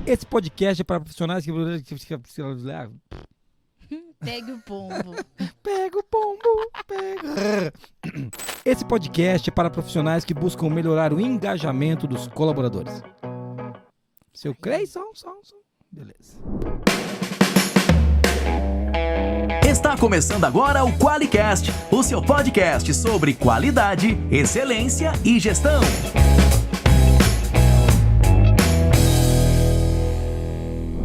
Esse podcast é para profissionais que... Pegue o pombo. Pega o pombo, pega. Esse podcast é para profissionais que buscam melhorar o engajamento dos colaboradores. Seu Creyson, beleza. Está começando agora o QualiCast, o seu podcast sobre qualidade, excelência e gestão.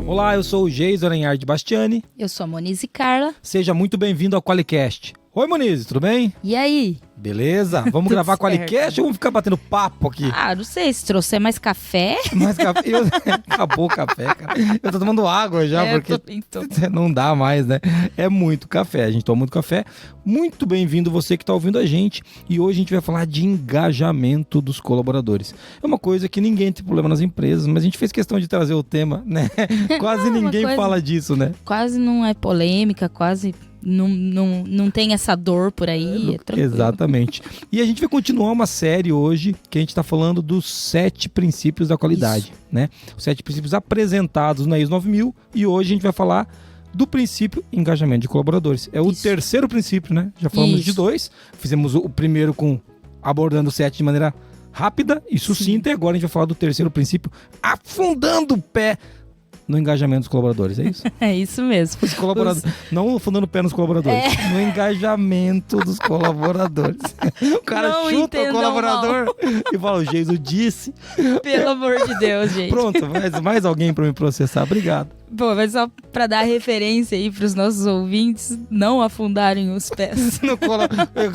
Olá, eu sou o Geison Aranhard Bastiani. Eu sou a Monize Carla. Seja muito bem-vindo ao QualiCast. Oi, Monize, tudo bem? E aí? Beleza? Vamos gravar QualiCast ou vamos ficar batendo papo aqui? Ah, não sei, se trouxer mais café... Mais café? Acabou o café, cara. Eu tô tomando água já, porque não dá mais, né? É muito café, a gente toma muito café. Muito bem-vindo você que tá ouvindo a gente. E hoje a gente vai falar de engajamento dos colaboradores. É uma coisa que ninguém tem problema nas empresas, mas a gente fez questão de trazer o tema, né? Quase ninguém fala disso, né? Quase não é polêmica, quase... Não tem essa dor por aí, é tranquilo. Exatamente. E a gente vai continuar uma série hoje que a gente está falando dos 7 princípios da qualidade, né? Os 7 princípios apresentados na ISO 9000 e hoje a gente vai falar do princípio engajamento de colaboradores. É o terceiro princípio, né? Já falamos de 2, fizemos o primeiro abordando o 7 de maneira rápida e sucinta. E agora a gente vai falar do terceiro princípio, afundando o pé no engajamento dos colaboradores, é isso? É isso mesmo. Não afundando o pé nos colaboradores, no engajamento dos colaboradores. O cara não chuta o colaborador e fala, o Geison disse. Pelo amor de Deus, gente. Pronto, mais alguém para me processar, obrigado. Pô, mas só pra dar referência aí pros nossos ouvintes não afundarem os pés.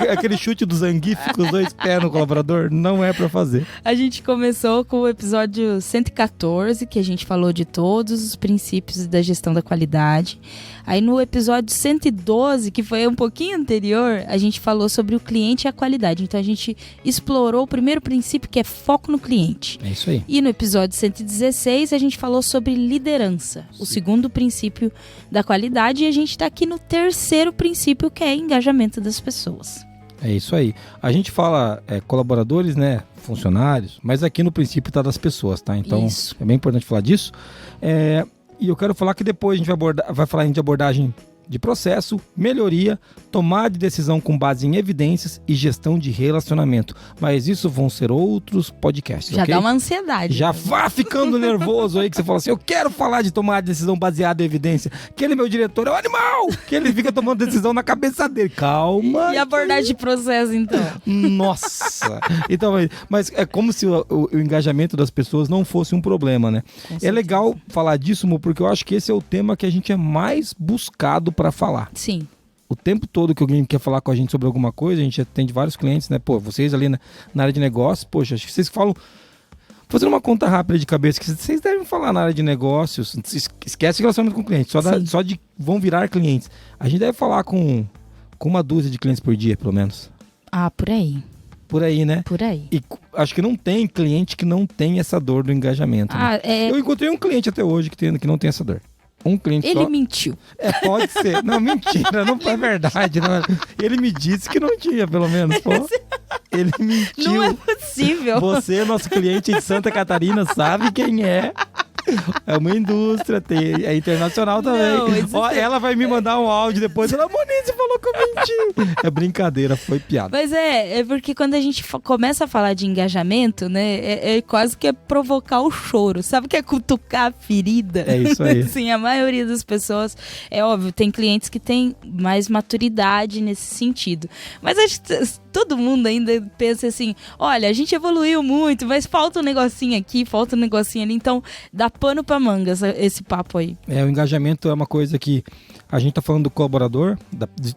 Aquele chute do Zangief com os 2 pés no colaborador não é pra fazer. A gente começou com o episódio 114, que a gente falou de todos os princípios da gestão da qualidade. Aí no episódio 112, que foi um pouquinho anterior, a gente falou sobre o cliente e a qualidade. Então a gente explorou o primeiro princípio, que é foco no cliente. É isso aí. E no episódio 116, a gente falou sobre liderança, o segundo princípio da qualidade. E a gente está aqui no terceiro princípio, que é engajamento das pessoas. É isso aí. A gente fala colaboradores, né, funcionários, mas aqui no princípio tá das pessoas, tá? Então é bem importante falar disso. E eu quero falar que depois a gente vai falar de abordagem de processo, melhoria, tomada de decisão com base em evidências e gestão de relacionamento. Mas isso vão ser outros podcasts, Já okay? dá uma ansiedade. Já vá ficando nervoso aí, que você fala assim, eu quero falar de tomar decisão baseada em evidência. Aquele meu diretor é um animal, que ele fica tomando decisão na cabeça dele. Calma. E abordagem de processo, então? Nossa. Então, mas é como se o engajamento das pessoas não fosse um problema, né? É legal falar disso, porque eu acho que esse é o tema que a gente é mais buscado para falar. Sim. O tempo todo que alguém quer falar com a gente sobre alguma coisa, a gente atende vários clientes, né? Pô, vocês ali na área de negócios, poxa, acho que vocês falam... Fazendo uma conta rápida de cabeça, que vocês devem falar na área de negócios, esquece relacionamento com o cliente, só de vão virar clientes. A gente deve falar com uma dúzia de clientes por dia, pelo menos. Ah, por aí. Por aí, né? Por aí. E acho que não tem cliente que não tem essa dor do engajamento. Né? Eu encontrei um cliente até hoje que não tem essa dor. Um cliente Ele só. mentiu. Pode ser. Não, mentira, não foi verdade. Não. Ele me disse que não tinha, pelo menos. Pô. Ele mentiu. Não é possível. Você, nosso cliente de Santa Catarina, sabe quem é. É uma indústria, é internacional também. Ela vai me mandar um áudio depois. Ela, Monize, falou que eu menti. É brincadeira, foi piada. Mas é porque quando a gente começa a falar de engajamento, né, é quase que é provocar o choro. Sabe o que é cutucar a ferida? É isso aí. Sim, a maioria das pessoas, é óbvio, tem clientes que têm mais maturidade nesse sentido. Mas acho que todo mundo ainda pensa assim, olha, a gente evoluiu muito, mas falta um negocinho aqui, falta um negocinho ali, então dá pano pra mangas esse papo aí. O engajamento é uma coisa que a gente tá falando do colaborador,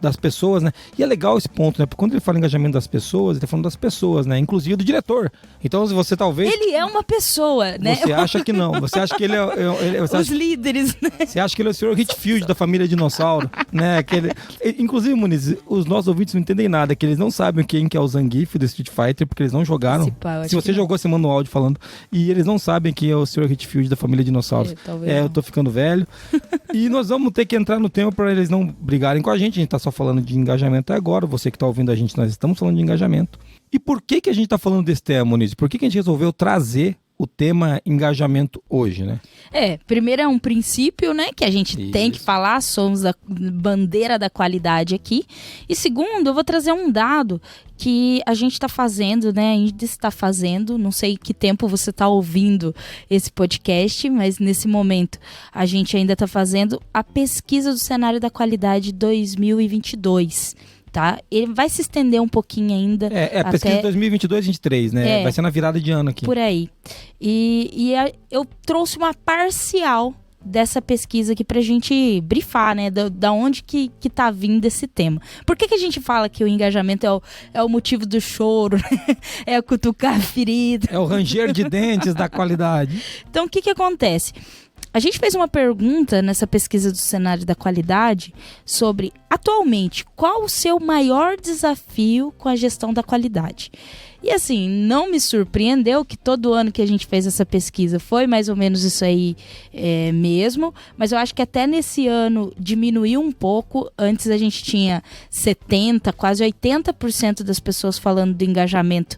das pessoas, né? E é legal esse ponto, né? Porque quando ele fala engajamento das pessoas, ele tá falando das pessoas, né? Inclusive do diretor. Então, se você talvez... Ele é uma pessoa, né? Você acha que não. Você acha que ele Os líderes, né? Você acha que ele é o Sr. Hitfield da família Dinossauro, né? Inclusive, Muniz, os nossos ouvintes não entendem nada, que eles não sabem quem que é o Zangief do Street Fighter, porque eles não jogaram. Se você jogou, você manda um áudio falando. E eles não sabem quem é o Sr. Hitfield da família Dinossauros. Eu tô ficando velho. E nós vamos ter que entrar no tema para eles não brigarem com a gente tá só falando de engajamento agora. Você que tá ouvindo a gente, nós estamos falando de engajamento. E por que a gente tá falando desse tema, Moniz? Por que a gente resolveu trazer o tema engajamento hoje, né? Primeiro é um princípio, né, que a gente tem que falar, somos a bandeira da qualidade aqui. E segundo, eu vou trazer um dado que a gente está fazendo, né, ainda está fazendo, não sei que tempo você está ouvindo esse podcast, mas nesse momento a gente ainda está fazendo a pesquisa do cenário da qualidade 2022. Tá? Ele vai se estender um pouquinho ainda. A pesquisa de 2022-2023, né? Vai ser na virada de ano aqui. Por aí. Eu trouxe uma parcial dessa pesquisa aqui pra gente brifar, né? Da onde que tá vindo esse tema. Por que a gente fala que o engajamento é o motivo do choro, né? É o cutucar a ferida. É o ranger de dentes da qualidade. Então, o que acontece? A gente fez uma pergunta nessa pesquisa do cenário da qualidade sobre, atualmente, qual o seu maior desafio com a gestão da qualidade? E assim, não me surpreendeu que todo ano que a gente fez essa pesquisa foi mais ou menos isso aí mesmo, mas eu acho que até nesse ano diminuiu um pouco. Antes a gente tinha 70%, quase 80% das pessoas falando do engajamento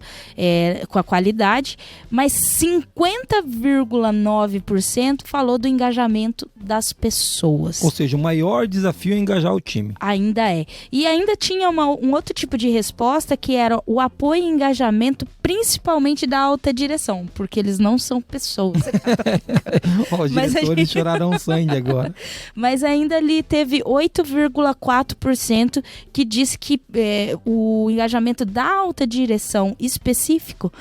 com a qualidade, mas 50,9% falou do engajamento das pessoas. Ou seja, o maior desafio é engajar o time. Ainda é. E ainda tinha um outro tipo de resposta que era o apoio e engajamento principalmente da alta direção, porque eles não são pessoas. Os diretores choraram sangue agora. Mas ainda ali teve 8,4% que disse que o engajamento da alta direção específico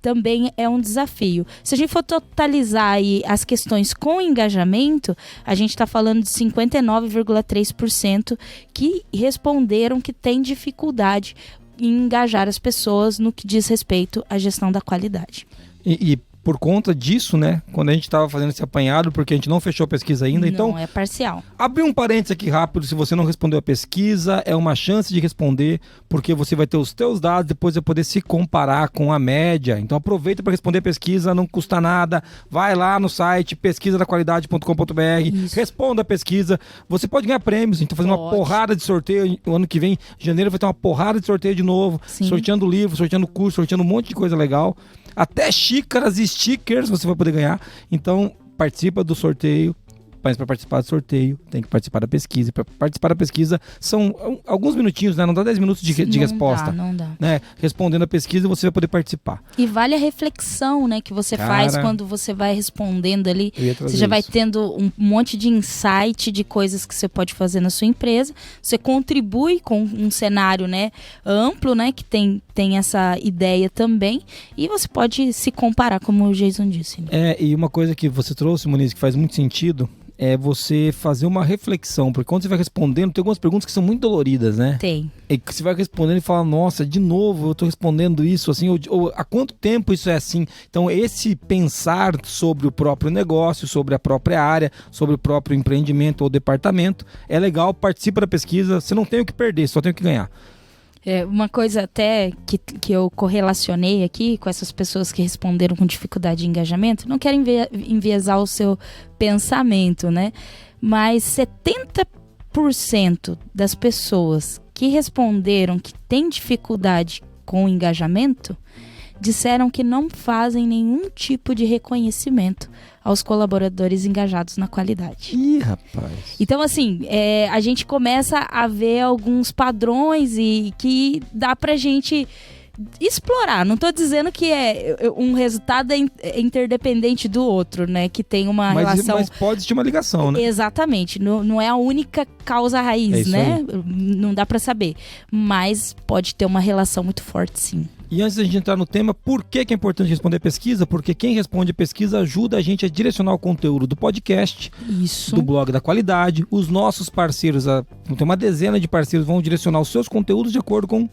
também é um desafio. Se a gente for totalizar aí as questões com engajamento, a gente está falando de 59,3% que responderam que tem dificuldade em engajar as pessoas no que diz respeito à gestão da qualidade. E por conta disso, né, quando a gente estava fazendo esse apanhado, porque a gente não fechou a pesquisa ainda, então... Não, é parcial. Abri um parênteses aqui rápido, se você não respondeu a pesquisa, é uma chance de responder, porque você vai ter os teus dados, depois vai poder se comparar com a média. Então aproveita para responder a pesquisa, não custa nada, vai lá no site pesquisadaqqualidade.com.br, responda a pesquisa, você pode ganhar prêmios, a gente tá fazendo uma porrada de sorteio, o ano que vem, em janeiro vai ter uma porrada de sorteio de novo, sorteando livro, sorteando curso, sorteando um monte de coisa legal. Até xícaras e stickers você vai poder ganhar. Então, participa do sorteio. Mas para participar do sorteio, tem que participar da pesquisa. Para participar da pesquisa, são alguns minutinhos, né? Não dá 10 minutos de resposta. Não dá. Né? Respondendo a pesquisa, você vai poder participar. E vale a reflexão, né? Que você faz quando você vai respondendo ali. Você já vai tendo um monte de insight de coisas que você pode fazer na sua empresa. Você contribui com um cenário, né, amplo, né? Que tem essa ideia também. E você pode se comparar, como o Jason disse. Né? E uma coisa que você trouxe, Moniz, que faz muito sentido, é você fazer uma reflexão, porque quando você vai respondendo, tem algumas perguntas que são muito doloridas, né? Tem. E que você vai respondendo e fala, nossa, de novo eu tô respondendo isso, assim, ou há quanto tempo isso é assim? Então, esse pensar sobre o próprio negócio, sobre a própria área, sobre o próprio empreendimento ou departamento, é legal, participa da pesquisa, você não tem o que perder, só tem o que ganhar. Uma coisa até que eu correlacionei aqui com essas pessoas que responderam com dificuldade de engajamento, não quero enviesar o seu pensamento, né? Mas 70% das pessoas que responderam que têm dificuldade com o engajamento disseram que não fazem nenhum tipo de reconhecimento aos colaboradores engajados na qualidade. Ih, rapaz! Então, assim, a gente começa a ver alguns padrões e que dá pra gente explorar. Não tô dizendo que um resultado é interdependente do outro, né? Que tem uma relação... Mas pode existir uma ligação, né? Exatamente. Não é a única causa raiz, né? Aí. Não dá pra saber. Mas pode ter uma relação muito forte, sim. E antes da gente entrar no tema, por que é importante responder a pesquisa? Porque quem responde a pesquisa ajuda a gente a direcionar o conteúdo do podcast, do blog da qualidade. Os nossos parceiros, tem uma dezena de parceiros, vão direcionar os seus conteúdos de acordo com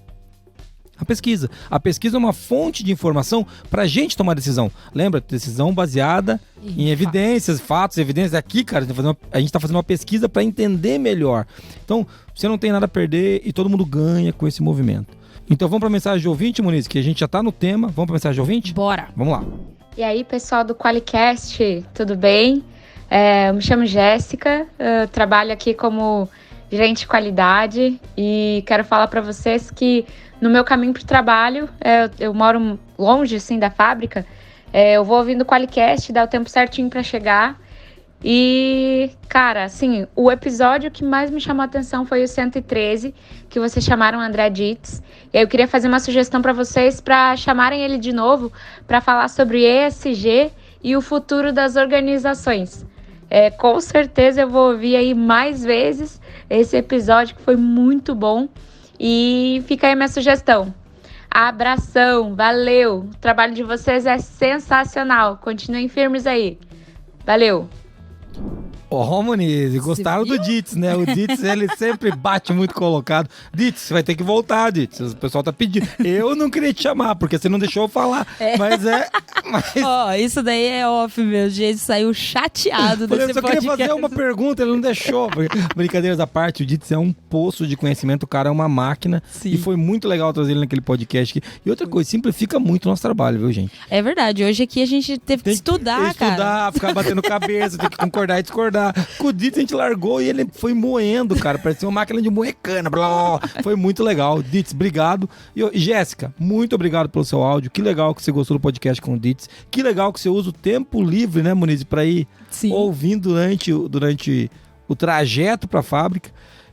a pesquisa. A pesquisa é uma fonte de informação para a gente tomar decisão. Lembra? Decisão baseada em evidências, fatos, evidências. Aqui, cara, a gente está fazendo uma pesquisa para entender melhor. Então, você não tem nada a perder e todo mundo ganha com esse movimento. Então vamos para a mensagem de ouvinte, Moniz, que a gente já está no tema. Vamos para a mensagem de ouvinte? Bora! Vamos lá. E aí, pessoal do Qualicast, tudo bem? Eu me chamo Jéssica, trabalho aqui como gerente de qualidade e quero falar para vocês que no meu caminho para o trabalho, eu moro longe assim, da fábrica, Eu vou ouvindo o QualiCast, dá o tempo certinho para chegar. E, cara, assim, o episódio que mais me chamou a atenção foi o 113, que vocês chamaram André Dietz. E aí eu queria fazer uma sugestão para vocês para chamarem ele de novo para falar sobre ESG e o futuro das organizações. Com certeza eu vou ouvir aí mais vezes esse episódio, que foi muito bom. E fica aí minha sugestão. Abração, valeu! O trabalho de vocês é sensacional. Continuem firmes aí. Valeu! Ó, Moniz, gostaram do Dietz, né? O Dietz, ele sempre bate muito colocado. Dietz, você vai ter que voltar, Dietz. O pessoal tá pedindo. Eu não queria te chamar, porque você não deixou eu falar. Mas isso daí é off, meu. O gente saiu chateado desse podcast. Eu só queria fazer uma pergunta, ele não deixou. Brincadeiras à parte, o Dietz é um poço de conhecimento, o cara é uma máquina. Sim. E foi muito legal trazer ele naquele podcast aqui. E outra coisa, simplifica muito o nosso trabalho, viu, gente? É verdade. Hoje aqui a gente teve que estudar, cara. Ficar batendo cabeça, tem que concordar e discordar. Com o Dietz a gente largou e ele foi moendo, cara. Parecia uma máquina de moer cana. Blá. Foi muito legal. Dietz, obrigado. E Jéssica, muito obrigado pelo seu áudio. Que legal que você gostou do podcast com o Dietz. Que legal que você usa o tempo livre, né, Moniz, para ir ouvindo durante o trajeto para a fábrica.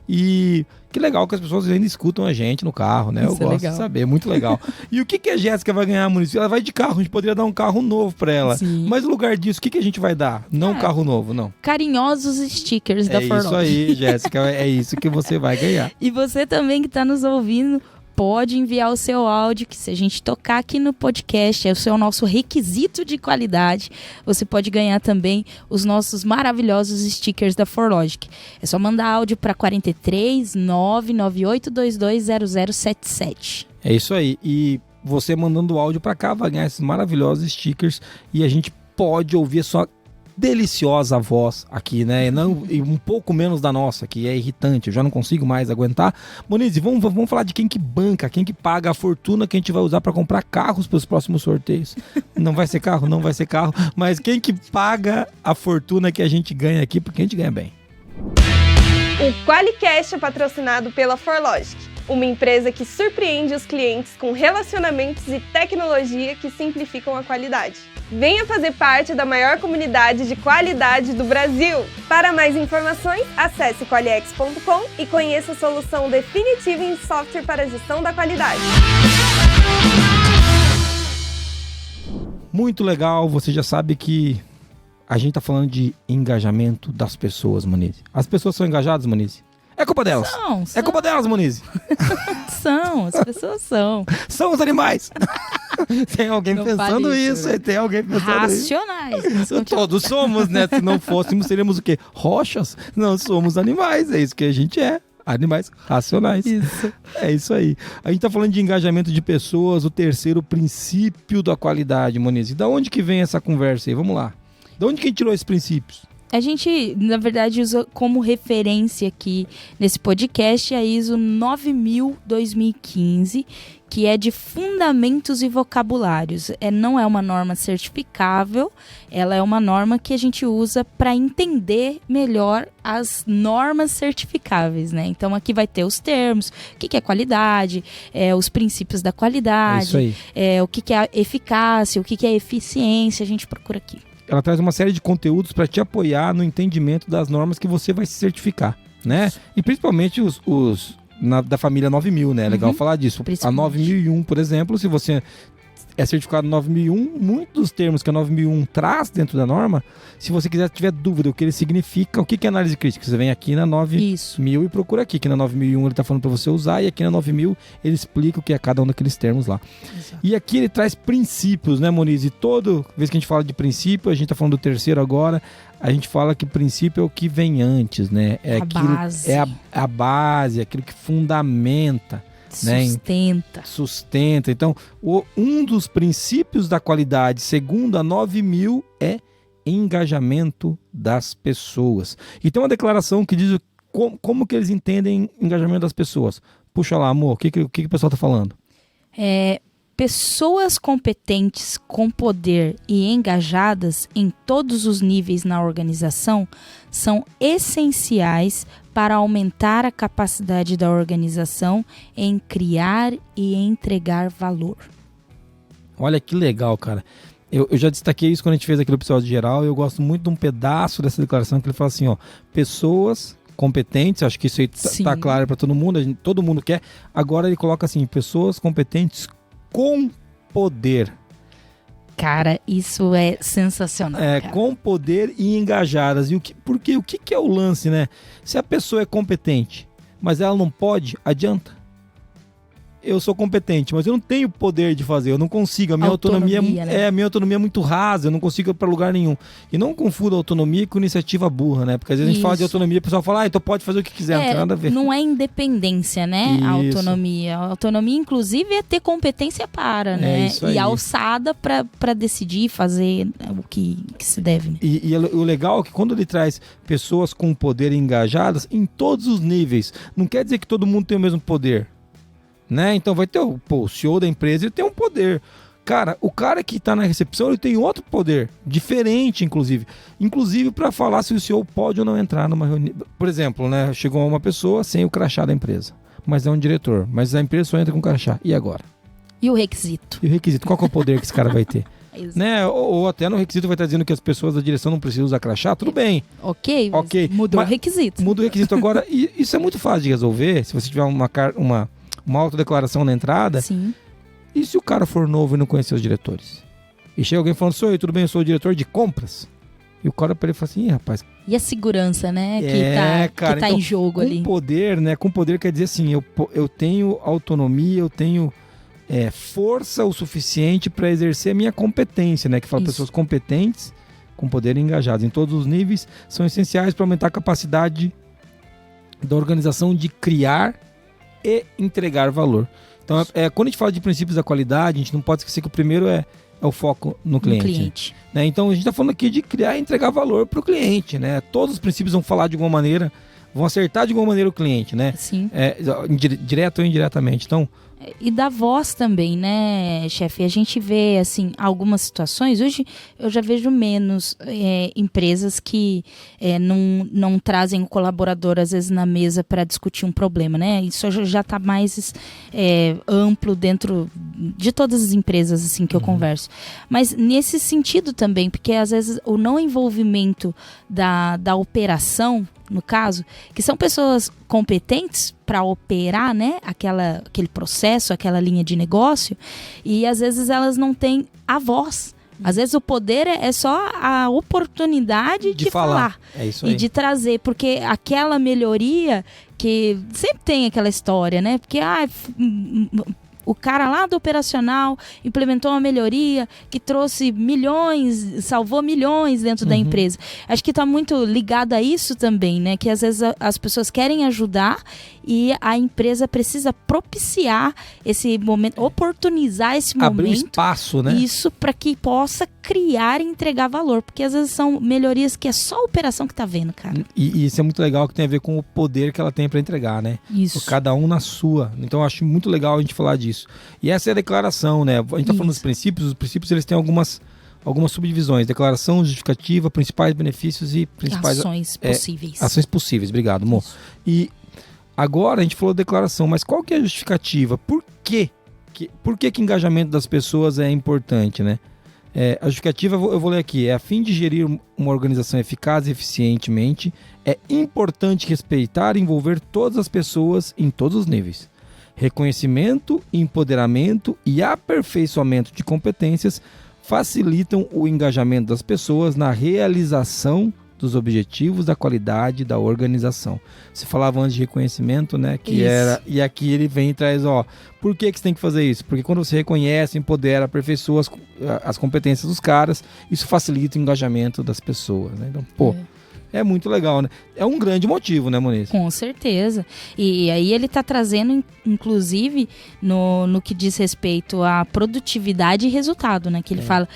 E que legal que as pessoas ainda escutam a gente no carro, né? Eu gosto de saber, muito legal. E o que a Jéssica vai ganhar, Moniz? Ela vai de carro, a gente poderia dar um carro novo para ela. Sim. Mas no lugar disso, o que a gente vai dar? Não um carro novo, não. Carinhosos stickers da Forlog. É isso aí, Jéssica, é isso que você vai ganhar. E você também que está nos ouvindo, pode enviar o seu áudio, que se a gente tocar aqui no podcast, esse é o nosso requisito de qualidade. Você pode ganhar também os nossos maravilhosos stickers da Forlogic. É só mandar áudio para 43 99822 0077. É isso aí. E você mandando áudio para cá vai ganhar esses maravilhosos stickers e a gente pode ouvir a sua deliciosa voz aqui, né? E um pouco menos da nossa, que é irritante, eu já não consigo mais aguentar. Moniz, vamos falar de quem que banca, quem que paga a fortuna que a gente vai usar para comprar carros para os próximos sorteios. Não vai ser carro, mas quem que paga a fortuna que a gente ganha aqui, porque a gente ganha bem. O QualiCast é patrocinado pela Forlogic, uma empresa que surpreende os clientes com relacionamentos e tecnologia que simplificam a qualidade. Venha fazer parte da maior comunidade de qualidade do Brasil! Para mais informações, acesse qualiex.com e conheça a solução definitiva em software para gestão da qualidade. Muito legal, você já sabe que a gente está falando de engajamento das pessoas, Moniz. As pessoas são engajadas, Moniz? É culpa delas. São. É culpa delas, Moniz. As pessoas são. São os animais. Tem alguém não pensando isso, né? Tem alguém pensando racionais. Isso. Todos somos, né? Se não fôssemos, seríamos o quê? Rochas? Não, somos animais, é isso que a gente é. Animais racionais. Isso. É isso aí. A gente tá falando de engajamento de pessoas, o terceiro princípio da qualidade, Moniz. E da onde que vem essa conversa aí? Vamos lá. Da onde que a gente tirou esses princípios? A gente, na verdade, usa como referência aqui nesse podcast a ISO 9000-2015, que é de fundamentos e vocabulários. Não é uma norma certificável, ela é uma norma que a gente usa para entender melhor as normas certificáveis, né? Então aqui vai ter os termos, o que é qualidade, os princípios da qualidade, o que é eficácia, o que é eficiência, a gente procura aqui. Ela traz uma série de conteúdos para te apoiar no entendimento das normas que você vai se certificar, né? E principalmente da família 9000, né? É legal falar disso. A 9001, por exemplo, se você é certificado 9001, muitos dos termos que a 9001 traz dentro da norma, se você tiver dúvida o que ele significa, o que é análise crítica, você vem aqui na 9000 e procura aqui, que na 9001 ele está falando para você usar, e aqui na 9000 ele explica o que é cada um daqueles termos lá. Exato. E aqui ele traz princípios, né, Moniz? E toda vez que a gente fala de princípio, a gente está falando do terceiro agora, a gente fala que princípio é o que vem antes, né? É a base, aquilo que fundamenta. Sustenta. Então, um dos princípios da qualidade, segundo a 9000, é engajamento das pessoas. E tem uma declaração que diz como que eles entendem engajamento das pessoas. Puxa lá, amor, o que o pessoal está falando? Pessoas competentes, com poder e engajadas em todos os níveis na organização são essenciais para aumentar a capacidade da organização em criar e entregar valor. Olha que legal, cara. Eu já destaquei isso quando a gente fez aquele episódio geral. Eu gosto muito de um pedaço dessa declaração que ele fala assim, ó, pessoas competentes, acho que isso aí tá claro para todo mundo, todo mundo quer. Agora ele coloca assim, pessoas competentes com poder. Cara, isso é sensacional. Com poder e engajadas. Porque o que é o lance, né? Se a pessoa é competente, mas ela não pode, adianta. Eu sou competente, mas eu não tenho poder de fazer, eu não consigo. A minha autonomia né? A minha autonomia é muito rasa, eu não consigo ir para lugar nenhum. E não confunda autonomia com iniciativa burra, né? Porque às vezes a gente fala de autonomia, o pessoal fala, então pode fazer o que quiser, não tem nada a ver. Não é independência, né? A autonomia. A autonomia, inclusive, é ter competência para, né? Isso aí. E alçada para decidir fazer o que se deve. Né? E o legal é que quando ele traz pessoas com poder engajadas em todos os níveis, não quer dizer que todo mundo tem o mesmo poder. Né? Então vai ter o CEO da empresa, ele tem um poder. Cara, o cara que tá na recepção, ele tem outro poder, diferente inclusive para falar se o CEO pode ou não entrar numa reunião. Por exemplo, né, chegou uma pessoa sem o crachá da empresa, mas é um diretor, mas a empresa só entra com crachá. E agora? E o requisito? Qual que é o poder que esse cara vai ter? Né? Ou até no requisito vai estar dizendo que as pessoas da direção não precisam usar crachá, tudo bem. Ok. Mudou o requisito. Muda o requisito agora. E isso é muito fácil de resolver, se você tiver uma autodeclaração na entrada. Sim. E se o cara for novo e não conhecer os diretores? E chega alguém falando, sou eu, tudo bem, eu sou o diretor de compras. E o cara para ele fala assim, rapaz... E a segurança, né, que tá então, em jogo ali. Com poder, né, com poder quer dizer assim, eu tenho autonomia, eu tenho força o suficiente para exercer a minha competência, né, que fala pessoas competentes, com poder e engajadas em todos os níveis, são essenciais para aumentar a capacidade da organização de criar e entregar valor. Então, quando a gente fala de princípios da qualidade, a gente não pode esquecer que o primeiro é o foco no cliente. Né? Então, a gente está falando aqui de criar e entregar valor para o cliente. Né? Todos os princípios vão falar de alguma maneira, vão acertar de alguma maneira o cliente, né? Sim. Direto ou indiretamente. Então, e da voz também, né, chefe? A gente vê, assim, algumas situações. Hoje eu já vejo menos empresas que não trazem o colaborador, às vezes, na mesa para discutir um problema, né? Isso já está mais amplo dentro de todas as empresas, assim, que eu converso. Mas nesse sentido também, porque às vezes o não envolvimento da operação, no caso, que são pessoas competentes para operar, né, aquele processo, aquela linha de negócio, e às vezes elas não têm a voz. Às vezes o poder é só a oportunidade de falar. É isso aí. E de trazer, porque aquela melhoria que sempre tem aquela história, né? Porque o cara lá do operacional implementou uma melhoria que trouxe milhões, salvou milhões dentro da empresa. Acho que está muito ligado a isso também, né? Que às vezes as pessoas querem ajudar e a empresa precisa propiciar esse momento, oportunizar esse momento. Abrir espaço, né? Isso para que possa criar e entregar valor. Porque às vezes são melhorias que é só a operação que tá vendo, cara. E isso é muito legal, que tem a ver com o poder que ela tem para entregar, né? Isso. Cada um na sua. Então eu acho muito legal a gente falar disso. E essa é a declaração, né? A gente tá falando dos princípios. Os princípios, eles têm algumas subdivisões. Declaração, justificativa, principais benefícios e principais... Ações possíveis. Ações possíveis, obrigado, amor. Isso. E agora a gente falou declaração, mas qual que é a justificativa? Por quê? Por que engajamento das pessoas é importante, né? A justificativa, eu vou ler aqui, a fim de gerir uma organização eficaz e eficientemente, é importante respeitar e envolver todas as pessoas em todos os níveis. Reconhecimento, empoderamento e aperfeiçoamento de competências facilitam o engajamento das pessoas na realização dos objetivos da qualidade da organização. Você falava antes de reconhecimento, né? E aqui ele vem e traz, por que você tem que fazer isso? Porque quando você reconhece, empodera, aperfeiçoa as competências dos caras, isso facilita o engajamento das pessoas, né? Então, é muito legal, né? É um grande motivo, né, Moniz? Com certeza. E aí ele está trazendo, inclusive, no que diz respeito à produtividade e resultado, né? Que ele fala,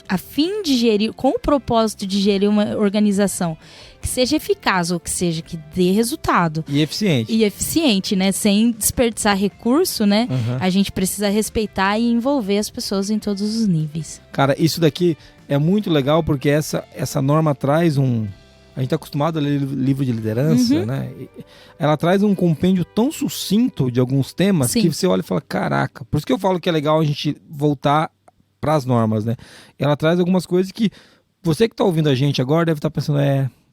a fim de gerir, com o propósito de gerir uma organização que seja eficaz, ou que seja, que dê resultado. E eficiente. E eficiente, né? Sem desperdiçar recurso, né? A gente precisa respeitar e envolver as pessoas em todos os níveis. Cara, isso daqui é muito legal, porque essa norma traz A gente está acostumado a ler livro de liderança, né? Ela traz um compêndio tão sucinto de alguns temas que você olha e fala, caraca. Por isso que eu falo que é legal a gente voltar para as normas, né? Ela traz algumas coisas que você que está ouvindo a gente agora deve estar pensando,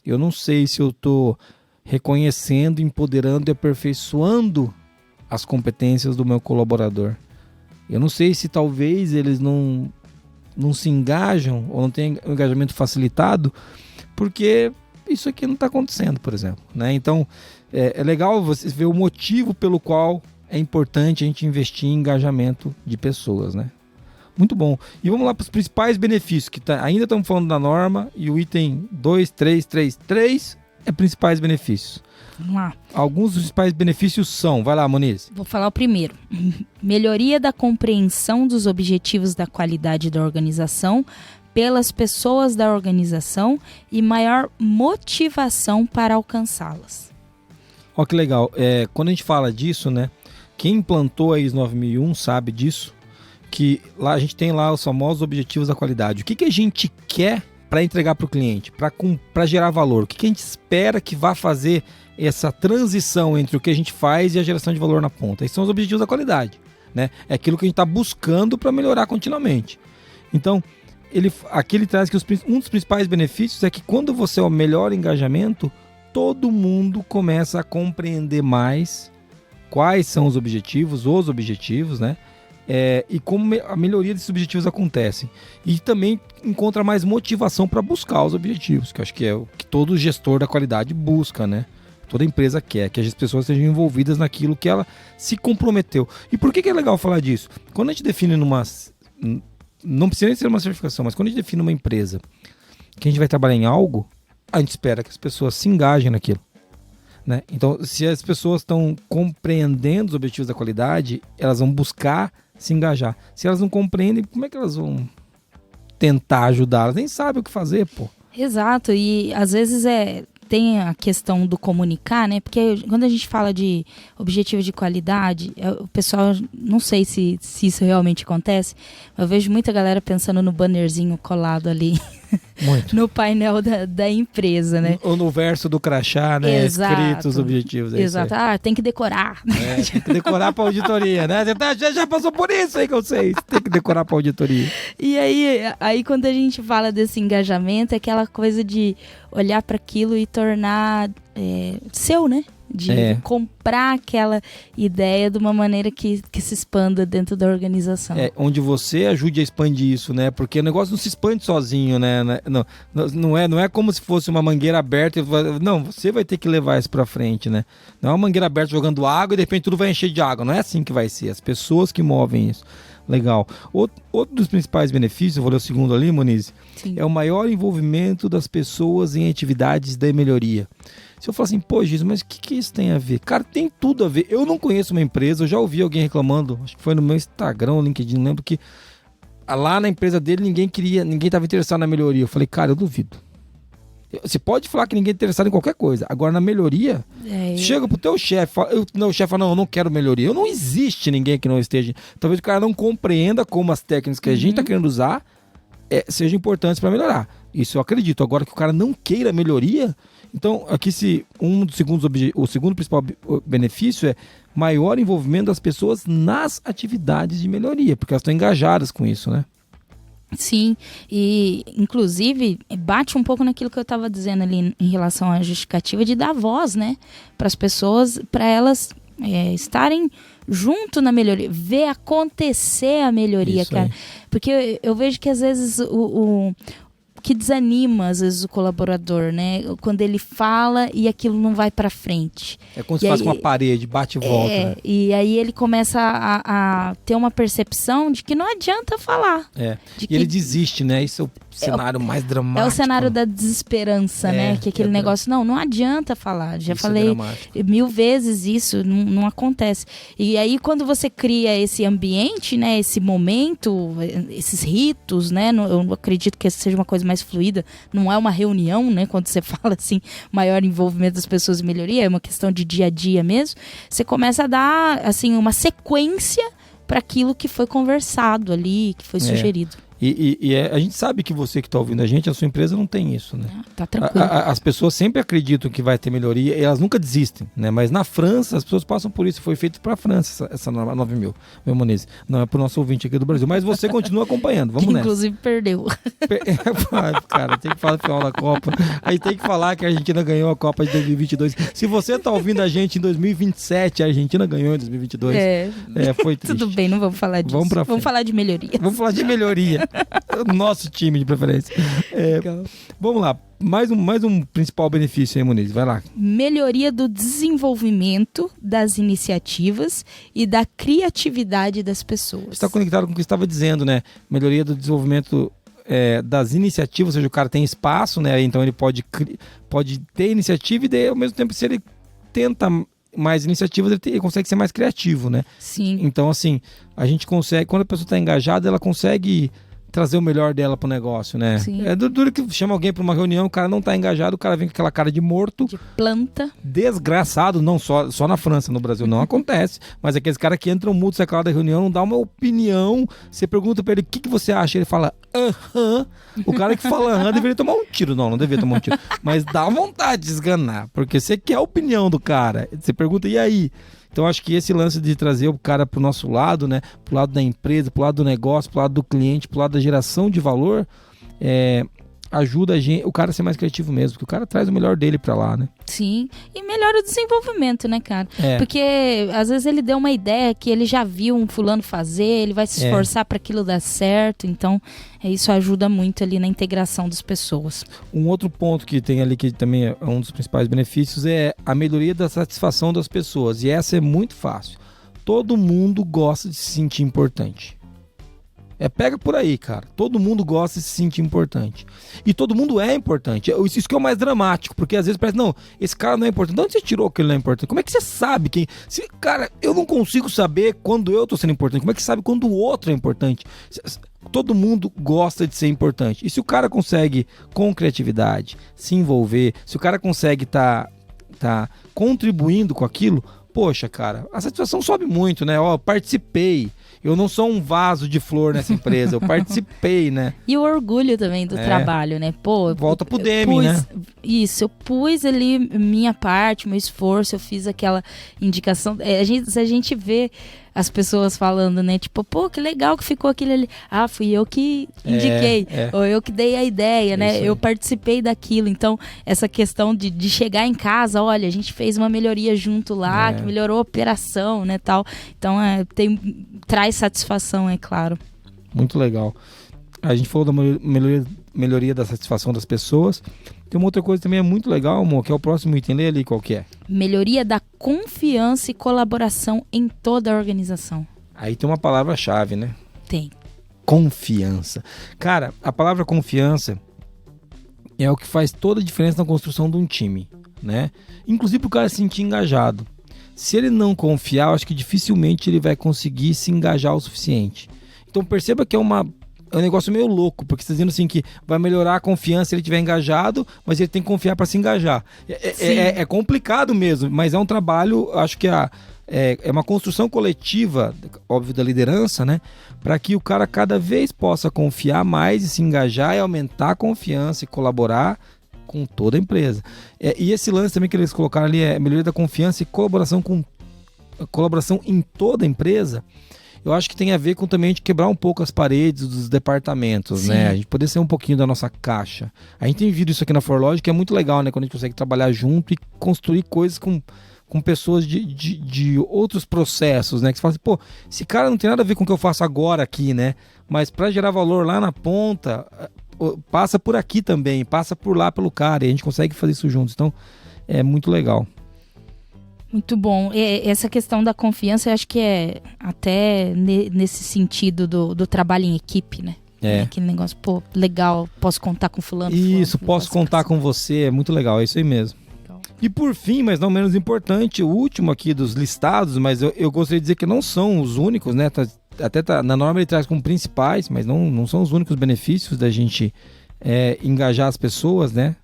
eu não sei se eu estou reconhecendo, empoderando e aperfeiçoando as competências do meu colaborador. Eu não sei se talvez eles não se engajam ou não tem um engajamento facilitado porque isso aqui não está acontecendo, por exemplo, né? Então, é legal você ver o motivo pelo qual é importante a gente investir em engajamento de pessoas, né? Muito bom. E vamos lá para os principais benefícios, que ainda estamos falando da norma, e o item 2333 é principais benefícios. Vamos lá. Alguns dos principais benefícios são, vai lá, Moniz. Vou falar o primeiro. Melhoria da compreensão dos objetivos da qualidade da organização pelas pessoas da organização e maior motivação para alcançá-las. Ó, que legal. Quando a gente fala disso, né? Quem implantou a ISO 9001 sabe disso, que lá a gente tem lá os famosos objetivos da qualidade. O que a gente quer para entregar para o cliente, para gerar valor? O que a gente espera que vá fazer essa transição entre o que a gente faz e a geração de valor na ponta? Esses são os objetivos da qualidade, né? É aquilo que a gente está buscando para melhorar continuamente. Então, aqui ele traz que um dos principais benefícios é que quando você melhora o engajamento, todo mundo começa a compreender mais quais são os objetivos, né? E como a melhoria desses objetivos acontece. E também encontra mais motivação para buscar os objetivos, que eu acho que é o que todo gestor da qualidade busca, né? Toda empresa quer, que as pessoas estejam envolvidas naquilo que ela se comprometeu. E por que é legal falar disso? Quando a gente define não precisa nem ser uma certificação, mas quando a gente define uma empresa que a gente vai trabalhar em algo, a gente espera que as pessoas se engajem naquilo, né? Então, se as pessoas estão compreendendo os objetivos da qualidade, elas vão buscar se engajar. Se elas não compreendem, como é que elas vão tentar ajudar? Elas nem sabem o que fazer, pô. Exato, e às vezes tem a questão do comunicar, né? Porque quando a gente fala de objetivo de qualidade, o pessoal, não sei se isso realmente acontece, mas eu vejo muita galera pensando no bannerzinho colado ali. Muito. No painel da empresa, né? Ou no verso do crachá, né? Exato. Escrito os objetivos. Exato. Tem que decorar. Tem que decorar para auditoria, né? Você já passou por isso aí que eu sei. Você tem que decorar para auditoria. E aí quando a gente fala desse engajamento, é aquela coisa de olhar para aquilo e tornar seu, né? De comprar aquela ideia de uma maneira que se expanda dentro da organização. Onde você ajude a expandir isso, né? Porque o negócio não se expande sozinho, né? Não é como se fosse uma mangueira aberta. Não, você vai ter que levar isso pra frente, né? Não é uma mangueira aberta jogando água e de repente tudo vai encher de água. Não é assim que vai ser. As pessoas que movem isso. Legal. Outro dos principais benefícios, eu vou ler o segundo ali, Moniz, é o maior envolvimento das pessoas em atividades de melhoria. Se eu falar assim, pô, Giz, mas o que isso tem a ver? Cara, tem tudo a ver. Eu não conheço uma empresa, eu já ouvi alguém reclamando, acho que foi no meu Instagram, LinkedIn, não lembro, que lá na empresa dele ninguém estava interessado na melhoria. Eu falei, cara, eu duvido. Você pode falar que ninguém é interessado em qualquer coisa. Agora, na melhoria, chega pro teu chefe, o chefe fala, não, eu não quero melhoria. Não existe ninguém que não esteja. Talvez o cara não compreenda como as técnicas que a gente está querendo usar sejam importantes para melhorar. Isso eu acredito. Agora que o cara não queira melhoria, então aqui o segundo principal benefício é maior envolvimento das pessoas nas atividades de melhoria, porque elas estão engajadas com isso, né? Sim, e inclusive bate um pouco naquilo que eu estava dizendo ali em relação à justificativa de dar voz, né, para as pessoas, para elas estarem junto na melhoria, ver acontecer a melhoria, isso, cara. Porque eu vejo que às vezes o que desanima, às vezes, o colaborador, né? Quando ele fala e aquilo não vai pra frente. É como se faz com uma parede, bate e volta. Né? E aí ele começa a ter uma percepção de que não adianta falar. Ele desiste, né? Isso é o cenário mais dramático. É o cenário da desesperança, né? Que aquele negócio, não adianta falar. Já falei 1000 vezes isso, não acontece. E aí quando você cria esse ambiente, né? Esse momento, esses ritos, né? Eu não acredito que seja uma coisa mais fluida, não é uma reunião, né? Quando você fala assim, maior envolvimento das pessoas em melhoria, é uma questão de dia a dia mesmo. Você começa a dar, assim, uma sequência para aquilo que foi conversado ali, que foi sugerido. A gente sabe que você que está ouvindo a gente, a sua empresa não tem isso, né? Tá tranquilo. As pessoas sempre acreditam que vai ter melhoria e elas nunca desistem, né? Mas na França, as pessoas passam por isso. Foi feito para a França, essa 9.000, meu Moniz. Não é para o nosso ouvinte aqui do Brasil. Mas você continua acompanhando. Vamos que nessa. Inclusive perdeu. Cara, tem que falar do final da Copa. Aí tem que falar que a Argentina ganhou a Copa de 2022. Se você tá ouvindo a gente em 2027, a Argentina ganhou em 2022. Foi triste. Tudo bem, não vamos falar disso. Vamos falar de melhoria. Vamos falar de melhoria. Nosso time de preferência. Vamos lá. Mais um principal benefício aí, Muniz. Vai lá. Melhoria do desenvolvimento das iniciativas e da criatividade das pessoas. Está conectado com o que eu estava dizendo, né? Melhoria do desenvolvimento das iniciativas, ou seja, o cara tem espaço, né? Então ele pode ter iniciativa e daí, ao mesmo tempo, se ele tenta mais iniciativas, ele consegue ser mais criativo, né? Sim. Então, assim, a gente consegue, quando a pessoa está engajada, ela consegue trazer o melhor dela pro negócio, né? Sim. É duro que chama alguém para uma reunião, o cara não tá engajado, o cara vem com aquela cara de morto. De planta. Desgraçado, não só na França, no Brasil não acontece, mas aqueles caras que entram mudo, sai da reunião, não dá uma opinião, você pergunta para ele o que você acha, ele fala, aham. O cara que fala aham deveria tomar um tiro. Não deveria tomar um tiro. Mas dá vontade de esganar, porque você quer a opinião do cara. Você pergunta, e aí? Então, acho que esse lance de trazer o cara pro nosso lado, né? Pro lado da empresa, pro lado do negócio, pro lado do cliente, pro lado da geração de valor, ajuda o cara a ser mais criativo mesmo, porque o cara traz o melhor dele pra lá, né? Sim, e melhora o desenvolvimento, né, cara? Porque às vezes ele deu uma ideia que ele já viu um fulano fazer, ele vai se esforçar para aquilo dar certo, então isso ajuda muito ali na integração das pessoas. Um outro ponto que tem ali, que também é um dos principais benefícios, é a melhoria da satisfação das pessoas, e essa é muito fácil. Todo mundo gosta de se sentir importante. Pega por aí, cara. Todo mundo gosta de se sentir importante. E todo mundo é importante. Isso que é o mais dramático, porque às vezes parece, não, esse cara não é importante. De onde você tirou que ele não é importante? Como é que você sabe quem... Cara, eu não consigo saber quando eu tô sendo importante. Como é que você sabe quando o outro é importante? Todo mundo gosta de ser importante. E se o cara consegue, com criatividade, se envolver, se o cara consegue tá contribuindo com aquilo, poxa, cara, a satisfação sobe muito, né? Participei. Eu não sou um vaso de flor nessa empresa, eu participei, né? E o orgulho também do trabalho, né? Pô, volta pro Demi, né? Isso, eu pus ali minha parte, meu esforço, eu fiz aquela indicação. A gente vê as pessoas falando, né? Tipo, pô, que legal que ficou aquele ali. Ah, fui eu que indiquei, ou eu que dei a ideia, né? Eu participei daquilo. Então, essa questão de chegar em casa, olha, a gente fez uma melhoria junto lá, que melhorou a operação, né, tal. Então, traz satisfação, é claro. Muito legal. A gente falou da melhoria da satisfação das pessoas. Tem uma outra coisa também muito legal, amor, que é o próximo item. Lê ali qual que é. Melhoria da confiança e colaboração em toda a organização. Aí tem uma palavra-chave, né? Tem. Confiança. Cara, a palavra confiança é o que faz toda a diferença na construção de um time, né? Inclusive para o cara se sentir engajado. Se ele não confiar, eu acho que dificilmente ele vai conseguir se engajar o suficiente. Então perceba que é um negócio meio louco, porque você está dizendo assim que vai melhorar a confiança se ele estiver engajado, mas ele tem que confiar para se engajar. É complicado mesmo, mas é um trabalho, acho que é uma construção coletiva, óbvio, da liderança, né? Para que o cara cada vez possa confiar mais e se engajar e aumentar a confiança e colaborar com toda a empresa. E esse lance também que eles colocaram ali é melhoria da confiança e colaboração em toda a empresa. Eu acho que tem a ver com também a gente quebrar um pouco as paredes dos departamentos, Sim. né? A gente poder sair um pouquinho da nossa caixa. A gente tem visto isso aqui na ForLogic, que é muito legal, né? Quando a gente consegue trabalhar junto e construir coisas com pessoas de outros processos, né? Que você fala assim, pô, esse cara não tem nada a ver com o que eu faço agora aqui, né? Mas para gerar valor lá na ponta, passa por aqui também, passa por lá pelo cara, e a gente consegue fazer isso juntos. Então, é muito legal. Muito bom. Essa questão da confiança, eu acho que é até nesse sentido do trabalho em equipe, né? Aquele negócio, pô, legal, posso contar com fulano. Isso, posso contar com você, é muito legal, é isso aí mesmo. Legal. E por fim, mas não menos importante, o último aqui dos listados, mas eu gostaria de dizer que não são os únicos, né? Na norma ele traz como principais, mas não são os únicos benefícios da gente engajar as pessoas, né?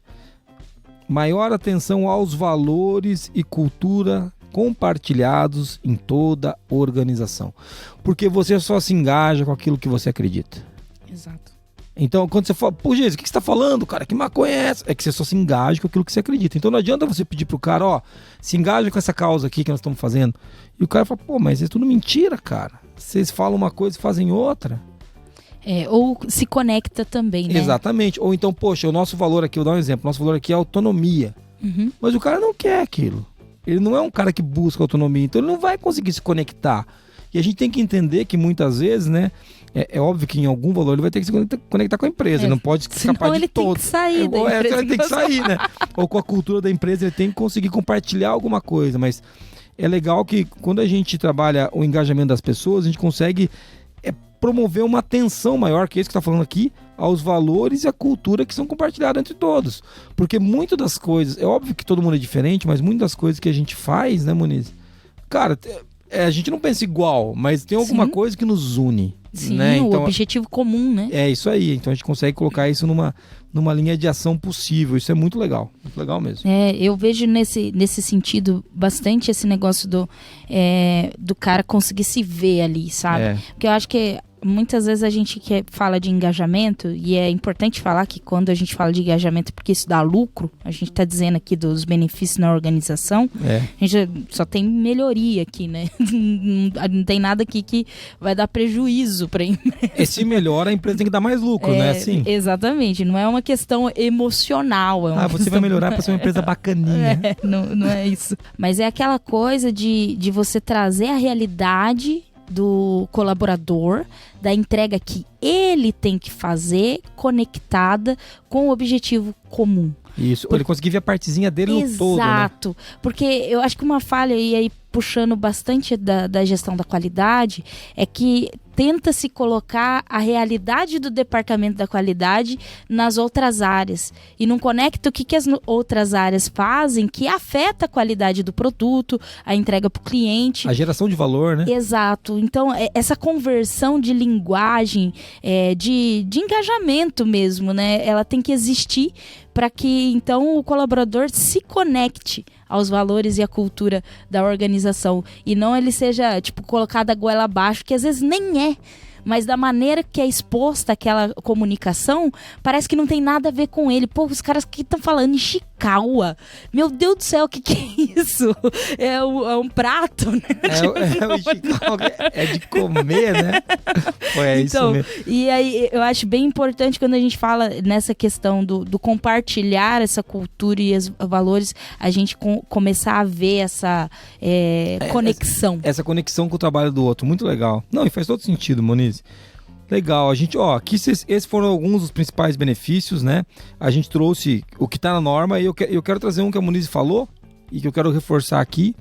Maior atenção aos valores e cultura compartilhados em toda a organização. Porque você só se engaja com aquilo que você acredita. Exato. Então, quando você fala, pô, Jesus, o que você tá falando, cara? Que maconha é essa? É que você só se engaja com aquilo que você acredita. Então não adianta você pedir pro cara, ó, se engaja com essa causa aqui que nós estamos fazendo. E o cara fala, pô, mas é tudo mentira, cara. Vocês falam uma coisa e fazem outra. Ou se conecta também, né? Exatamente. Ou então, poxa, o nosso valor aqui, vou dar um exemplo, o nosso valor aqui é autonomia. Uhum. Mas o cara não quer aquilo. Ele não é um cara que busca autonomia, então ele não vai conseguir se conectar. E a gente tem que entender que muitas vezes, né, é óbvio que em algum valor ele vai ter que se conectar com a empresa. Ele não pode escapar de todo. Ele tem que sair da empresa. Ele tem que sair, né? Ou com a cultura da empresa ele tem que conseguir compartilhar alguma coisa. Mas é legal que quando a gente trabalha o engajamento das pessoas, a gente consegue promover uma atenção maior, que é isso que está falando aqui, aos valores e à cultura que são compartilhados entre todos. Porque muitas das coisas, é óbvio que todo mundo é diferente, mas muitas das coisas que a gente faz, né, Moniz? Cara, a gente não pensa igual, mas tem alguma coisa que nos une. Sim, né? Então, o objetivo comum, né? É isso aí. Então a gente consegue colocar isso numa linha de ação possível. Isso é muito legal mesmo. Eu vejo nesse sentido bastante esse negócio do cara conseguir se ver ali, sabe? Porque eu acho que muitas vezes a gente fala de engajamento, e é importante falar que quando a gente fala de engajamento, porque isso dá lucro, a gente está dizendo aqui dos benefícios na organização, a gente só tem melhoria aqui, né? Não tem nada aqui que vai dar prejuízo para a empresa. Se melhora, a empresa tem que dar mais lucro, né? Assim. Exatamente, não é uma questão emocional. Você vai melhorar para ser uma empresa bacaninha. Não é isso. Mas é aquela coisa de você trazer a realidade do colaborador, da entrega que ele tem que fazer, conectada com o objetivo comum. Isso, ele conseguir ver a partezinha dele no todo, né? Exato, porque eu acho que uma falha, e aí puxando bastante da gestão da qualidade, é que tenta se colocar a realidade do departamento da qualidade nas outras áreas e não conecta o que as outras áreas fazem que afeta a qualidade do produto, a entrega para o cliente. A geração de valor, né? Exato. Então, essa conversão de linguagem, de engajamento mesmo, né? Ela tem que existir para que, então, o colaborador se conecte aos valores e à cultura da organização. E não ele seja, colocado a goela abaixo, que às vezes nem é. Mas da maneira que é exposta aquela comunicação, parece que não tem nada a ver com ele. Pô, os caras que estão falando Ishikawa. Meu Deus do céu, o que é isso? É um prato, né? O Ishikawa é de comer, né? Pô, então, isso mesmo. E aí eu acho bem importante quando a gente fala nessa questão do compartilhar essa cultura e os valores, a gente começar a ver essa conexão. Essa conexão com o trabalho do outro, muito legal. Não, e faz todo sentido, Moniz. Legal, a gente, aqui esses foram alguns dos principais benefícios, né? A gente trouxe o que está na norma e eu quero trazer um que a Moniz falou e que eu quero reforçar aqui,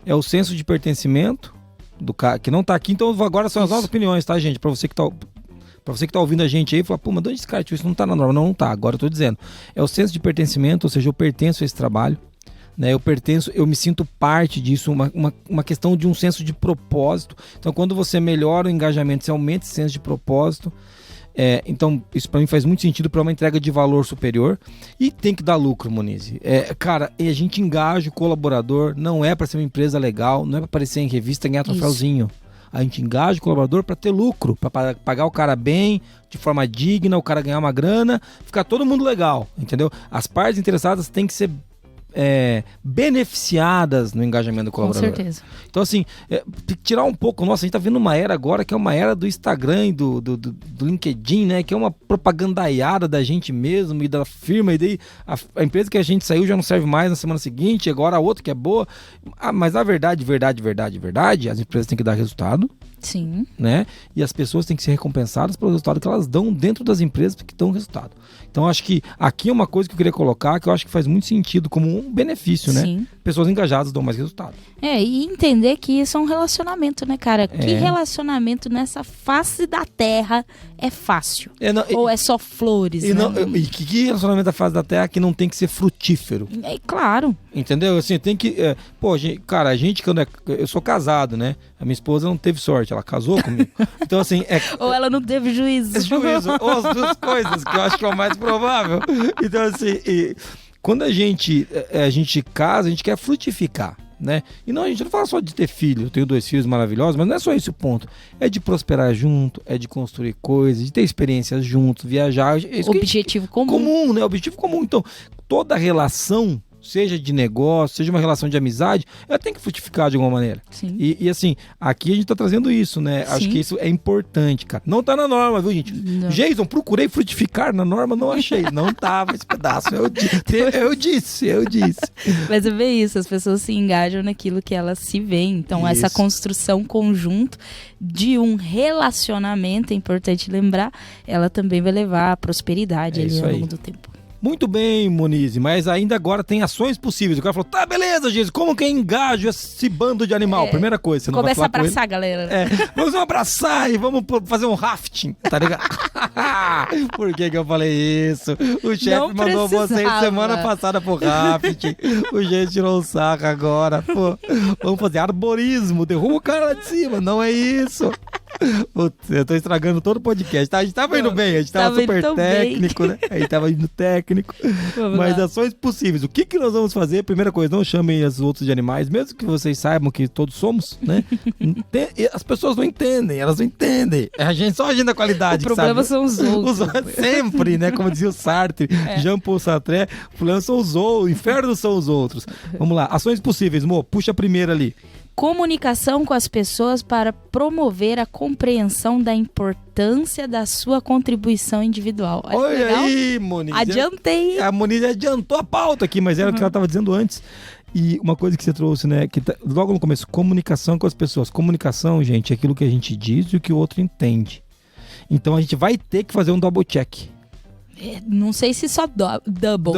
é o senso de pertencimento do cara que não está aqui. Então agora são as nossas opiniões, tá, gente? Para você que tá ouvindo a gente aí, fala, pô, mas de onde esse cara, isso não está na norma? Não tá, agora eu tô dizendo. É o senso de pertencimento, ou seja, eu pertenço a esse trabalho. Né, eu me sinto parte disso, uma questão de um senso de propósito. Então, quando você melhora o engajamento, você aumenta esse senso de propósito. Então, isso para mim faz muito sentido para uma entrega de valor superior. E tem que dar lucro, Moniz. Cara, e a gente engaja o colaborador, não é para ser uma empresa legal, não é para aparecer em revista e ganhar troféuzinho. A gente engaja o colaborador para ter lucro, para pagar o cara bem, de forma digna, o cara ganhar uma grana, ficar todo mundo legal, entendeu? As partes interessadas têm que ser beneficiadas no engajamento do colaborador. Com certeza. Então, assim, tirar um pouco... Nossa, a gente tá vendo uma era agora que é uma era do Instagram e do LinkedIn, né? Que é uma propagandaiada da gente mesmo e da firma. E daí a empresa que a gente saiu já não serve mais na semana seguinte, agora a outra que é boa. Mas na verdade, as empresas têm que dar resultado. Sim. Né? E as pessoas têm que ser recompensadas pelo resultado que elas dão dentro das empresas que dão resultado. Então, acho que aqui é uma coisa que eu queria colocar, que eu acho que faz muito sentido como um benefício, né? Sim. Pessoas engajadas dão mais resultado. E entender que isso é um relacionamento, né, cara? Que relacionamento nessa face da terra é fácil? Ou é só flores, né? Que relacionamento da face da terra que não tem que ser frutífero? Claro. Entendeu? Assim, tem que... cara, a gente, eu sou casado, né? A minha esposa não teve sorte, ela casou comigo. Então, assim... Ou ela não teve juízo. Ou as duas coisas, que eu acho que é o mais provável. Então, assim... Quando a gente casa, a gente quer frutificar. né? E não, a gente não fala só de ter filho. Eu tenho 2 filhos maravilhosos, mas não é só esse o ponto. É de prosperar junto, é de construir coisas, de ter experiências juntos, viajar. Objetivo comum. Né? Objetivo comum. Então, toda relação, seja de negócio, seja uma relação de amizade, ela tem que frutificar de alguma maneira. Sim. E assim, aqui a gente tá trazendo isso, né? Sim. Acho que isso é importante, cara. Não tá na norma, viu, gente? Não. Jason, procurei frutificar na norma, não achei. Não tava esse pedaço. Eu disse. Mas é bem isso, as pessoas se engajam naquilo que elas se veem. Então, essa Isso. construção conjunto de um relacionamento, é importante lembrar, ela também vai levar à prosperidade É ali isso ao aí. longo do tempo. Muito bem, Monize, mas ainda agora tem ações possíveis. O cara falou, tá, beleza, Jesus, como que eu engajo esse bando de animal? Primeira coisa, você não Começa a vai falar abraçar a galera. com ele. Vamos abraçar e vamos fazer um rafting, tá ligado? Por que eu falei isso? O chefe Não mandou vocês precisava. semana passada pro rafting. O gente tirou o saco agora. Pô, vamos fazer arborismo, derruba o cara lá de cima. Não é isso. Putz, eu tô estragando todo o podcast. Tá? A gente tava indo bem, a gente tava Tava indo super tão bem. técnico, né? A gente tava indo técnico. Vamos Mas lá. ações possíveis. O que nós vamos fazer? Primeira coisa, não chamem os outros de animais, mesmo que vocês saibam que todos somos, né? As pessoas não entendem, elas não entendem. Só a gente da qualidade O que problema sabe. são os outros. Sempre, né? Como dizia o Sartre, Jean-Paul Sartre, o problema são os outros, o inferno são os outros. Vamos lá, ações possíveis, Mo, puxa a primeira ali. Comunicação com as pessoas para promover a compreensão da importância da sua contribuição individual. Olha que Olha legal. aí, Moniz. Adiantei. A Moniz adiantou a pauta aqui, mas era o que ela estava dizendo antes. E uma coisa que você trouxe, né? Que logo no começo, comunicação com as pessoas. Comunicação, gente, é aquilo que a gente diz e o que o outro entende. Então a gente vai ter que fazer um double check. Não sei se só double.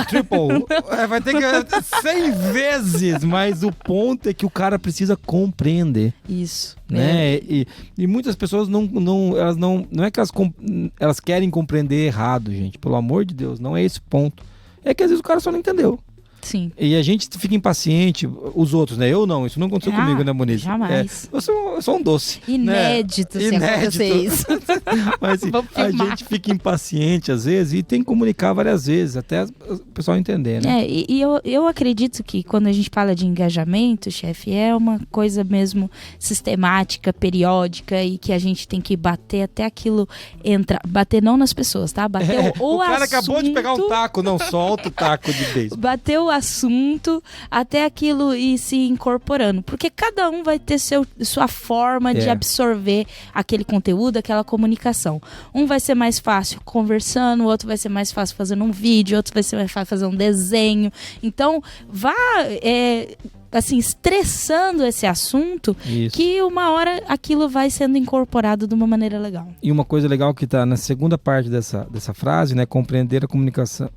Triple. Vai ter que 100 vezes, mas o ponto é que o cara precisa compreender. Isso. Né? E muitas pessoas não é que elas querem compreender errado, gente. Pelo amor de Deus, não é esse ponto. É que às vezes o cara só não entendeu. Sim. E a gente fica impaciente, os outros, né? Eu não, isso não aconteceu comigo, né, Moniz? Jamais. Eu sou um doce. Inédito né? se acontecer isso. Mas assim, Vamos a filmar. gente fica impaciente às vezes e tem que comunicar várias vezes, até o pessoal entender, né? E eu acredito que quando a gente fala de engajamento, chefe, é uma coisa mesmo sistemática, periódica e que a gente tem que bater até aquilo entrar. Bater não nas pessoas, tá? Bater o cara assunto, acabou de pegar um taco, não solta o taco de beisebol. bater o assunto até aquilo ir se incorporando. Porque cada um vai ter sua forma de absorver aquele conteúdo, aquela comunicação. Um vai ser mais fácil conversando, o outro vai ser mais fácil fazendo um vídeo, outro vai ser mais fácil fazendo um desenho. Então, vá assim, estressando esse assunto, Isso. que uma hora aquilo vai sendo incorporado de uma maneira legal. E uma coisa legal que está na segunda parte dessa frase, né? Compreender a comunicação.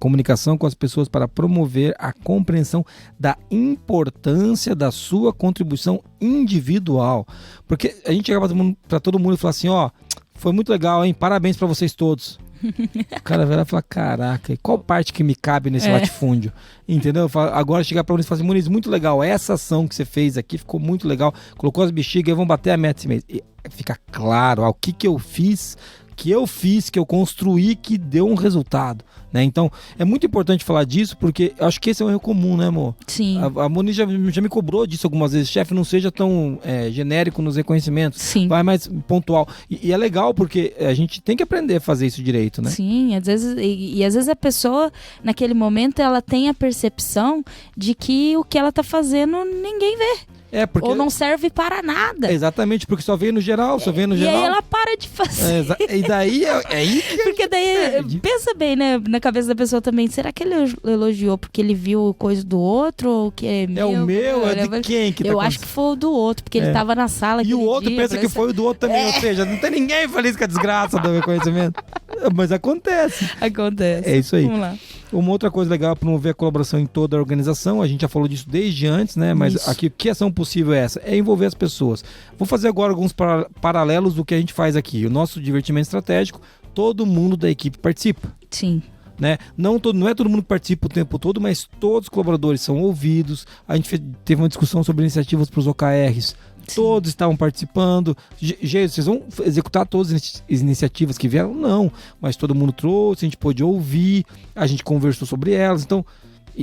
Comunicação com as pessoas para promover a compreensão da importância da sua contribuição individual. Porque a gente chega para todo mundo e fala assim, ó, foi muito legal, hein? Parabéns para vocês todos. O cara vai lá e fala, caraca, qual parte que me cabe nesse latifúndio? Entendeu? Agora chegar pra Muniz e falar assim, Muniz, muito legal, essa ação que você fez aqui ficou muito legal, colocou as bexigas e vão bater a meta esse mês. E fica claro, o que eu fiz, que eu construí, que deu um resultado, né? Então, é muito importante falar disso, porque eu acho que esse é um erro comum, né, amor? Sim. A Moniz já me cobrou disso algumas vezes. Chefe, não seja tão genérico nos reconhecimentos. Sim. Vai mais pontual. E é legal, porque a gente tem que aprender a fazer isso direito, né? Sim, às vezes, e às vezes a pessoa, naquele momento, ela tem a percepção de que o que ela tá fazendo ninguém vê. Porque... Ou não serve para nada. Exatamente, porque só veio no geral, E aí ela para de fazer. E daí é aí que... Porque daí, pensa bem, né, na cabeça da pessoa também, será que ele elogiou porque ele viu coisa do outro ou que é meu? É o meu? É de quem que tá Eu acho que foi o do outro, porque ele tava na sala E o outro dia, pensa que foi o do outro também, ou seja, não tem ninguém feliz com a desgraça do reconhecimento. Mas acontece. Acontece. É isso aí. Vamos lá. Uma outra coisa legal é promover a colaboração em toda a organização. A gente já falou disso desde antes, né? Mas Isso. aqui, que ação possível é essa? É envolver as pessoas. Vou fazer agora alguns paralelos do que a gente faz aqui. O nosso divertimento estratégico, todo mundo da equipe participa. Sim. Né? Não é todo mundo que participa o tempo todo, mas todos os colaboradores são ouvidos. A gente teve uma discussão sobre iniciativas para os OKRs. Sim. Todos estavam participando. Vocês vão executar todas as iniciativas que vieram? Não. Mas todo mundo trouxe, a gente pôde ouvir, a gente conversou sobre elas. Então,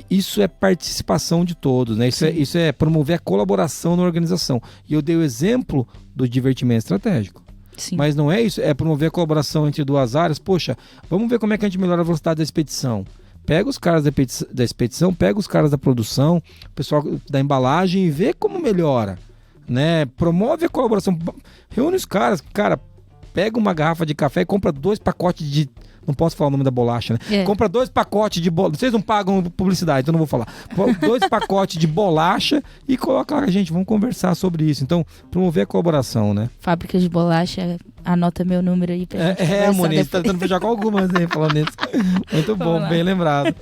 Isso é participação de todos, né? Isso é promover a colaboração na organização. E eu dei o exemplo do divertimento estratégico. Sim. Mas não é isso, é promover a colaboração entre duas áreas. Poxa, vamos ver como é que a gente melhora a velocidade da expedição. Pega os caras da expedição, pega os caras da produção, o pessoal da embalagem e vê como melhora, né? Promove a colaboração, reúne os caras, cara, pega uma garrafa de café e compra 2 pacotes de... Não posso falar o nome da bolacha, né? Compra 2 pacotes de bolacha. Vocês não pagam publicidade, então não vou falar. 2 pacotes de bolacha e coloca lá, gente, vamos conversar sobre isso. Então, promover a colaboração, né? Fábrica de bolacha, anota meu número aí pra gente Moniz, tá tentando fechar com algumas aí, falando nisso. Muito bom, bem lembrado.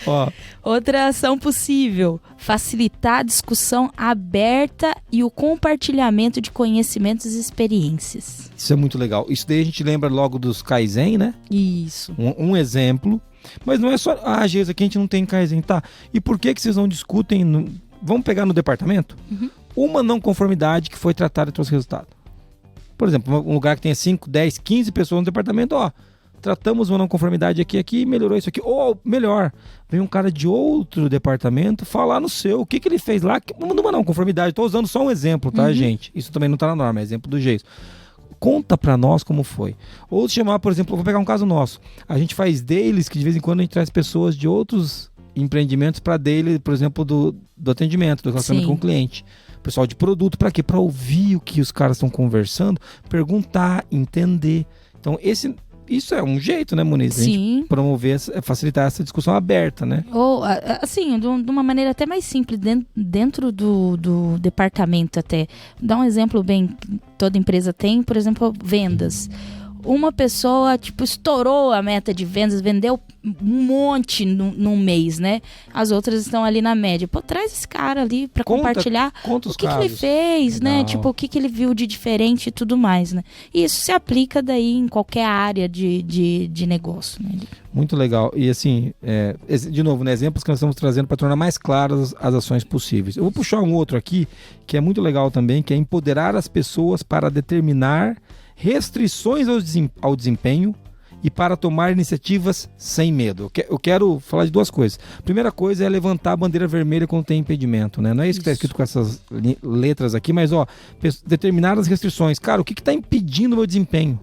Ó. Outra ação possível, facilitar a discussão aberta e o compartilhamento de conhecimentos e experiências. Isso é muito legal. Isso daí a gente lembra logo dos Kaizen, né? Isso. Um exemplo. Mas não é só... Geisa, aqui a gente não tem Kaizen, tá? E por que vocês não discutem... Vamos pegar no departamento? Uhum. Uma não conformidade que foi tratada e trouxe resultado. Por exemplo, um lugar que tenha 5, 10, 15 pessoas no departamento, tratamos uma não conformidade aqui e melhorou isso aqui. Ou melhor, vem um cara de outro departamento falar no seu. O que ele fez lá? Numa não conformidade. Estou usando só um exemplo, tá, gente? Isso também não está na norma, é exemplo do jeito. Conta pra nós como foi. Ou chamar, por exemplo, vou pegar um caso nosso. A gente faz dailies que de vez em quando a gente traz pessoas de outros empreendimentos para daily, por exemplo, do atendimento, do relacionamento com o cliente. Pessoal de produto, para quê? Para ouvir o que os caras estão conversando, perguntar, entender. Então, isso é um jeito, né, Moniz? Sim. A gente promover, facilitar essa discussão aberta, né? Ou, assim, de uma maneira até mais simples, dentro do departamento até. Dá um exemplo bem, toda empresa tem, por exemplo, vendas. Uma pessoa, estourou a meta de vendas, vendeu um monte num mês, né? As outras estão ali na média. Pô, traz esse cara ali pra compartilhar o que ele fez, legal, né? O que ele viu de diferente e tudo mais, né? E isso se aplica daí em qualquer área de negócio, né? Muito legal. E assim, de novo, né, exemplos que nós estamos trazendo para tornar mais claras as ações possíveis. Eu vou puxar um outro aqui, que é muito legal também, que é empoderar as pessoas para determinar restrições ao desempenho e para tomar iniciativas sem medo. Eu quero falar de 2 coisas. A primeira coisa é levantar a bandeira vermelha quando tem impedimento, né? Não é isso que está escrito com essas letras aqui, mas determinar as restrições. Cara, o que está impedindo o meu desempenho?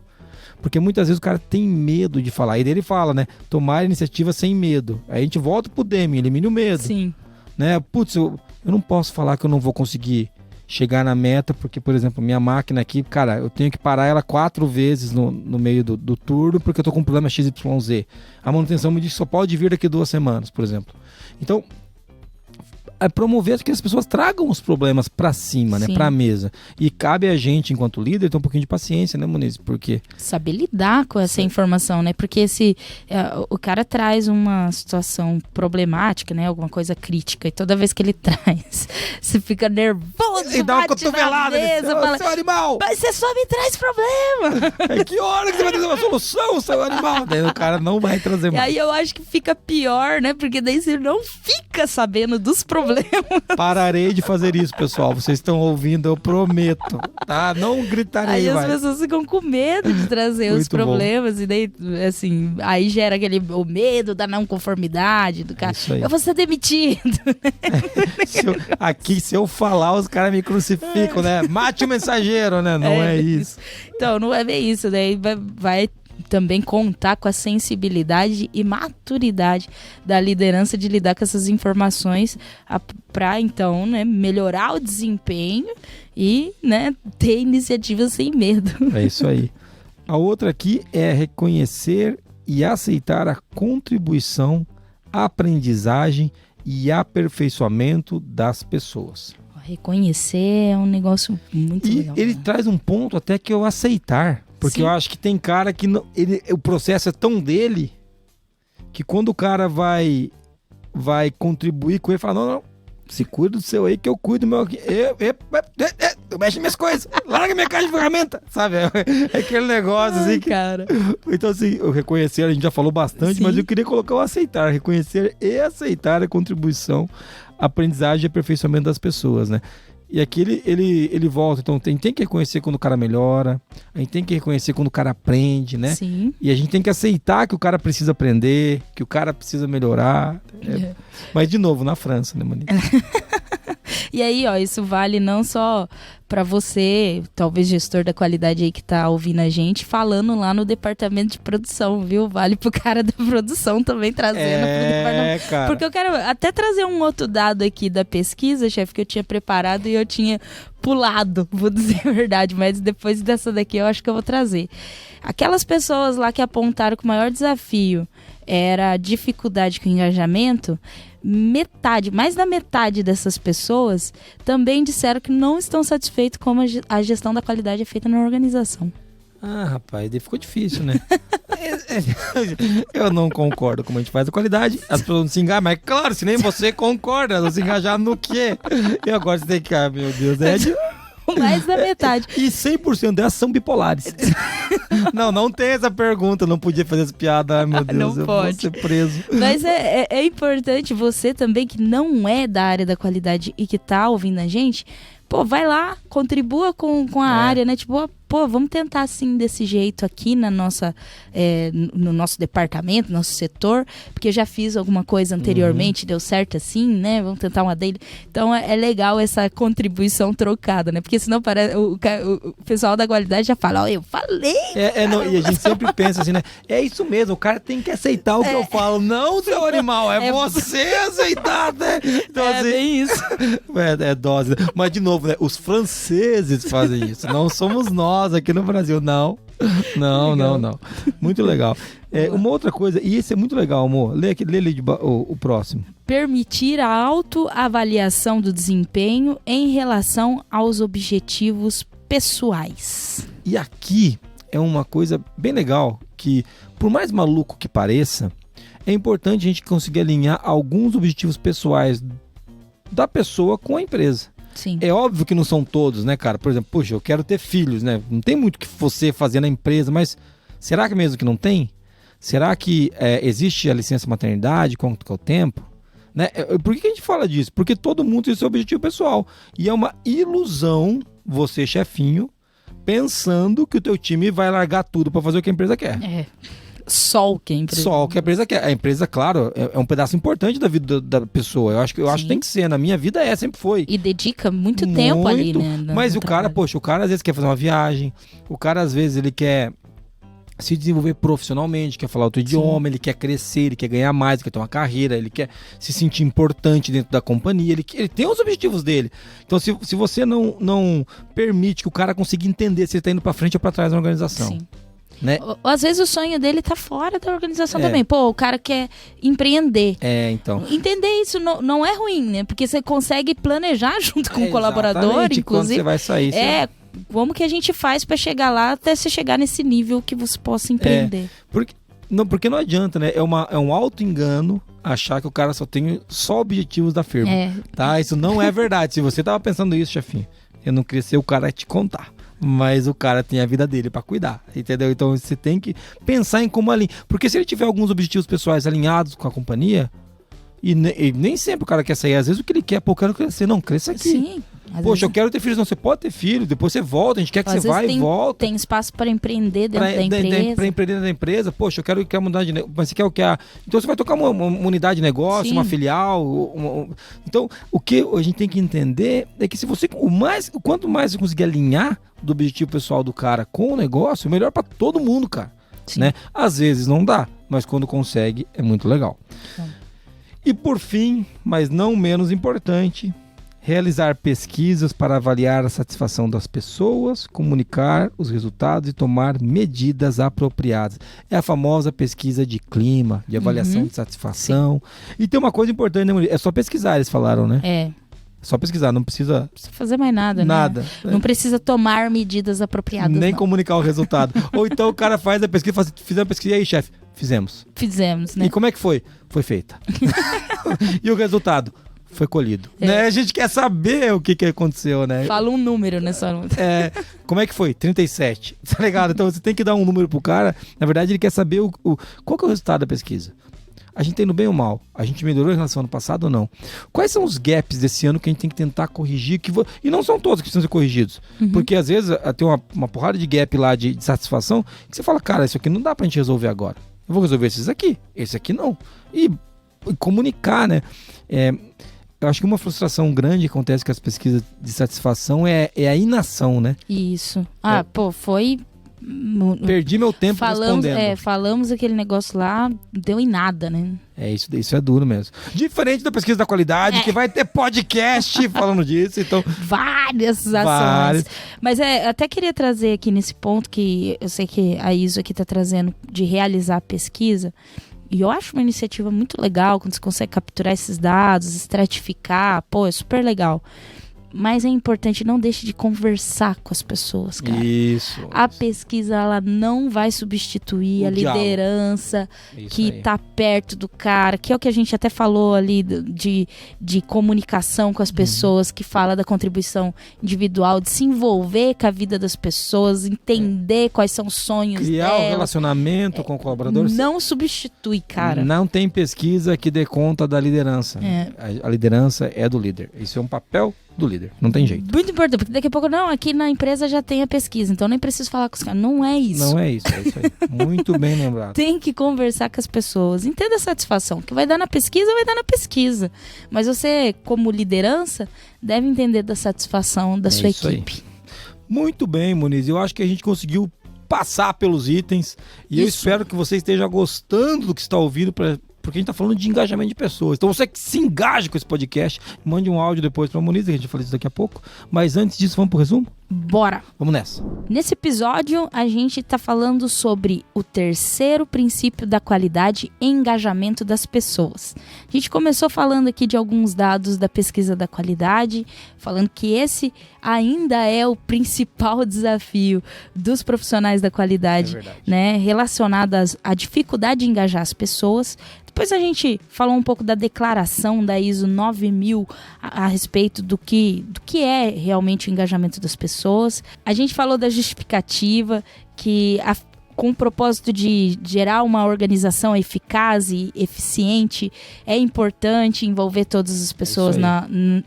Porque muitas vezes o cara tem medo de falar. E daí ele fala, né? Tomar iniciativa sem medo. Aí a gente volta pro Deming, elimina o medo. Sim. Né? Putz, eu não posso falar que eu não vou conseguir chegar na meta, porque, por exemplo, minha máquina aqui, cara, eu tenho que parar ela 4 vezes no meio do turno, porque eu tô com um problema XYZ. A manutenção me diz que só pode vir daqui 2 semanas, por exemplo. Então, é promover que as pessoas tragam os problemas pra cima, né, pra mesa. E cabe a gente, enquanto líder, ter um pouquinho de paciência, né, Moniz? Porque saber lidar com essa informação, né? Porque o cara traz uma situação problemática, né? Alguma coisa crítica, e toda vez que ele traz, você fica nervoso, e dá uma cotovelada, seu animal! Mas você só me traz problema! Que hora que você vai trazer uma solução, seu animal? Daí o cara não vai trazer mais. E aí eu acho que fica pior, né? Porque daí você não fica sabendo dos problemas. Pararei de fazer isso, pessoal. Vocês estão ouvindo, eu prometo. Tá? Não gritarei. Aí as pessoas ficam com medo de trazer os problemas. Bom. E daí, assim, aí gera o medo da não conformidade do cara. Eu vou ser demitido. Se eu falar, os caras me crucificam, né? Mate o mensageiro, né? Não é isso. Então, não é bem isso. Daí vai também contar com a sensibilidade e maturidade da liderança de lidar com essas informações para, então, né, melhorar o desempenho e, né, ter iniciativas sem medo. É isso aí. A outra aqui é reconhecer e aceitar a contribuição, a aprendizagem e aperfeiçoamento das pessoas. Reconhecer é um negócio muito legal. E ele traz um ponto até que eu aceitar. Porque eu acho que tem cara que o processo é tão dele que quando o cara vai contribuir com ele, fala, não, se cuida do seu aí que eu cuido do meu aqui. Eu mexo minhas coisas, larga minha caixa de ferramenta, sabe? É aquele negócio assim. Cara. Então assim, o reconhecer, a gente já falou bastante, mas eu queria colocar o aceitar. Reconhecer e aceitar a contribuição, aprendizagem e aperfeiçoamento das pessoas, né? E aqui ele volta. Então tem que reconhecer quando o cara melhora, a gente tem que reconhecer quando o cara aprende, né? Sim. E a gente tem que aceitar que o cara precisa aprender, que o cara precisa melhorar. Mas, de novo, na França, né, Monique? E aí, ó, isso vale não só para você, talvez gestor da qualidade aí que tá ouvindo a gente, falando lá no departamento de produção, viu? Vale pro cara da produção também trazendo pro departamento. Cara. Porque eu quero até trazer um outro dado aqui da pesquisa, chefe, que eu tinha preparado e eu tinha pulado, vou dizer a verdade, mas depois dessa daqui eu acho que eu vou trazer. Aquelas pessoas lá que apontaram que o maior desafio era a dificuldade com o engajamento, mais da metade dessas pessoas também disseram que não estão satisfeitos como a gestão da qualidade é feita na organização. Ah, rapaz, daí ficou difícil, né? Eu não concordo como a gente faz a qualidade. As pessoas não se engajam, mas claro, se nem você concorda, não se engajar no quê? E agora você tem que... Ah, meu Deus, Mais da metade. E 100% delas são bipolares. Não tem essa pergunta, não podia fazer essa piada. Ai, meu Deus, não eu pode. vou ser preso. Mas é importante você também, que não é da área da qualidade e que tá ouvindo a gente, pô, vai lá, contribua com a área, né? Tipo, pô, vamos tentar assim, desse jeito aqui na nossa, no nosso departamento, nosso setor, porque eu já fiz alguma coisa anteriormente, deu certo assim, né? Vamos tentar uma dele. Então é legal essa contribuição trocada, né? Porque senão parece, o pessoal da qualidade já fala, ó, eu falei! E a gente sempre pensa assim, né? É isso mesmo, o cara tem que aceitar o que eu falo. Não, seu animal, é você aceitar, né? Então, assim, bem isso. É dose. Mas, de novo, né? Os franceses fazem isso, não somos nós aqui no Brasil, não. Muito legal. Uma outra coisa, e esse é muito legal, amor. Lê o próximo. Permitir a autoavaliação do desempenho em relação aos objetivos pessoais. E aqui é uma coisa bem legal, que por mais maluco que pareça, é importante a gente conseguir alinhar alguns objetivos pessoais da pessoa com a empresa. Sim. É óbvio que não são todos, né, cara? Por exemplo, poxa, eu quero ter filhos, né? Não tem muito o que você fazer na empresa, mas será que mesmo que não tem? Será que existe a licença maternidade? Quanto que é o tempo? Né? Por que a gente fala disso? Porque todo mundo tem seu objetivo pessoal. E é uma ilusão você, chefinho, pensando que o teu time vai largar tudo para fazer o que a empresa quer. Só o que a empresa... Só o que a empresa quer. A empresa, claro, é um pedaço importante da vida da pessoa. Eu acho que tem que ser. Na minha vida sempre foi. E dedica muito tempo ali, né? Mas o cara, poxa, o cara às vezes quer fazer uma viagem. O cara às vezes ele quer se desenvolver profissionalmente, quer falar outro idioma, ele quer crescer, ele quer ganhar mais, ele quer ter uma carreira, ele quer se sentir importante dentro da companhia, ele tem os objetivos dele. Então, se você não permite que o cara consiga entender se ele está indo para frente ou para trás na organização. Sim. Né? Às vezes o sonho dele tá fora da organização também. Pô, o cara quer empreender. Então. Entender isso não é ruim, né? Porque você consegue planejar junto com o colaborador, inclusive. Quando você vai sair. Como que a gente faz para chegar lá até você chegar nesse nível que você possa empreender. Porque não adianta, né? É um auto-engano achar que o cara só tem objetivos da firma. Tá? Isso não é verdade. Se você tava pensando isso, chefinho, eu não queria ser o cara a te contar. Mas o cara tem a vida dele pra cuidar, entendeu? Então você tem que pensar em como alinhar. Porque se ele tiver alguns objetivos pessoais alinhados com a companhia, e nem sempre o cara quer sair. Às vezes o que ele quer, pô, eu quero crescer. Não, cresça aqui. Sim. Poxa, eu quero ter filhos. Não, você pode ter filho, depois você volta, a gente quer que você vá e volta. Tem espaço para empreender dentro da empresa. Para empreender dentro da empresa. Poxa, eu quero mudar de negócio. Mas você quer o que? Então você vai tocar uma unidade de negócio, uma filial. Então, o que a gente tem que entender é que se você, quanto mais você conseguir alinhar do objetivo pessoal do cara com o negócio, melhor para todo mundo, cara. Né? Às vezes não dá, mas quando consegue é muito legal. E por fim, mas não menos importante, realizar pesquisas para avaliar a satisfação das pessoas, comunicar os resultados e tomar medidas apropriadas. É a famosa pesquisa de clima, de avaliação de satisfação. E tem uma coisa importante, né, Murilo? É só pesquisar, eles falaram, né? É só pesquisar, não precisa fazer mais nada, né? Não precisa tomar medidas apropriadas. Nem comunicar o resultado. Ou então o cara faz a pesquisa, fizemos a pesquisa, e aí, chefe? Fizemos, né? E como é que foi? Foi feita. E o resultado? Foi colhido. Né? A gente quer saber o que aconteceu, né? Fala um número nessa nota. Como é que foi? 37. Tá ligado? Então você tem que dar um número pro cara. Na verdade, ele quer saber qual que é o resultado da pesquisa. A gente tá indo bem ou mal? A gente melhorou em relação ao ano passado ou não? Quais são os gaps desse ano que a gente tem que tentar corrigir? E não são todos que precisam ser corrigidos. Porque às vezes tem uma porrada de gap lá de satisfação que você fala, cara, isso aqui não dá pra gente resolver agora. Eu vou resolver esses aqui, esse aqui não. E comunicar, né? Eu acho que uma frustração grande que acontece com as pesquisas de satisfação é a inação, né? Isso. Foi... Perdi meu tempo respondendo. Falamos aquele negócio lá, deu em nada, né? Isso é duro mesmo. Diferente da pesquisa da qualidade, que vai ter podcast falando disso, então... Várias ações. Mas até queria trazer aqui nesse ponto que eu sei que a ISO aqui tá trazendo de realizar a pesquisa. E eu acho uma iniciativa muito legal quando você consegue capturar esses dados, estratificar, é super legal. Mas é importante, não deixe de conversar com as pessoas, cara. Isso. A pesquisa, ela não vai substituir a liderança que tá perto do cara, que é o que a gente até falou ali de comunicação com as pessoas, que fala da contribuição individual, de se envolver com a vida das pessoas, entender quais são os sonhos criar delas. Um relacionamento com colaboradores. Não substitui, cara. Não tem pesquisa que dê conta da liderança. A liderança é do líder. Isso é um papel do líder, não tem jeito. Muito importante, porque daqui a pouco, aqui na empresa já tem a pesquisa, então nem preciso falar com os caras. Não é isso. Não é isso, é isso aí. Muito bem lembrado. Tem que conversar com as pessoas, entenda a satisfação. O que vai dar na pesquisa, vai dar na pesquisa. Mas você, como liderança, deve entender da satisfação da sua equipe. Aí. Muito bem, Muniz. Eu acho que a gente conseguiu passar pelos itens e eu espero que você esteja gostando do que está ouvindo porque a gente está falando de engajamento de pessoas. Então você que se engaja com esse podcast, mande um áudio depois para a Muniz, que a gente vai falar isso daqui a pouco. Mas antes disso, vamos pro resumo? Bora! Vamos nessa. Nesse episódio, a gente está falando sobre o terceiro princípio da qualidade e engajamento das pessoas. A gente começou falando aqui de alguns dados da pesquisa da qualidade, falando que esse ainda é o principal desafio dos profissionais da qualidade, né, relacionado à dificuldade de engajar as pessoas. Depois a gente falou um pouco da declaração da ISO 9000 a respeito do que é realmente o engajamento das pessoas. A gente falou da justificativa, que com o propósito de gerar uma organização eficaz e eficiente, é importante envolver todas as pessoas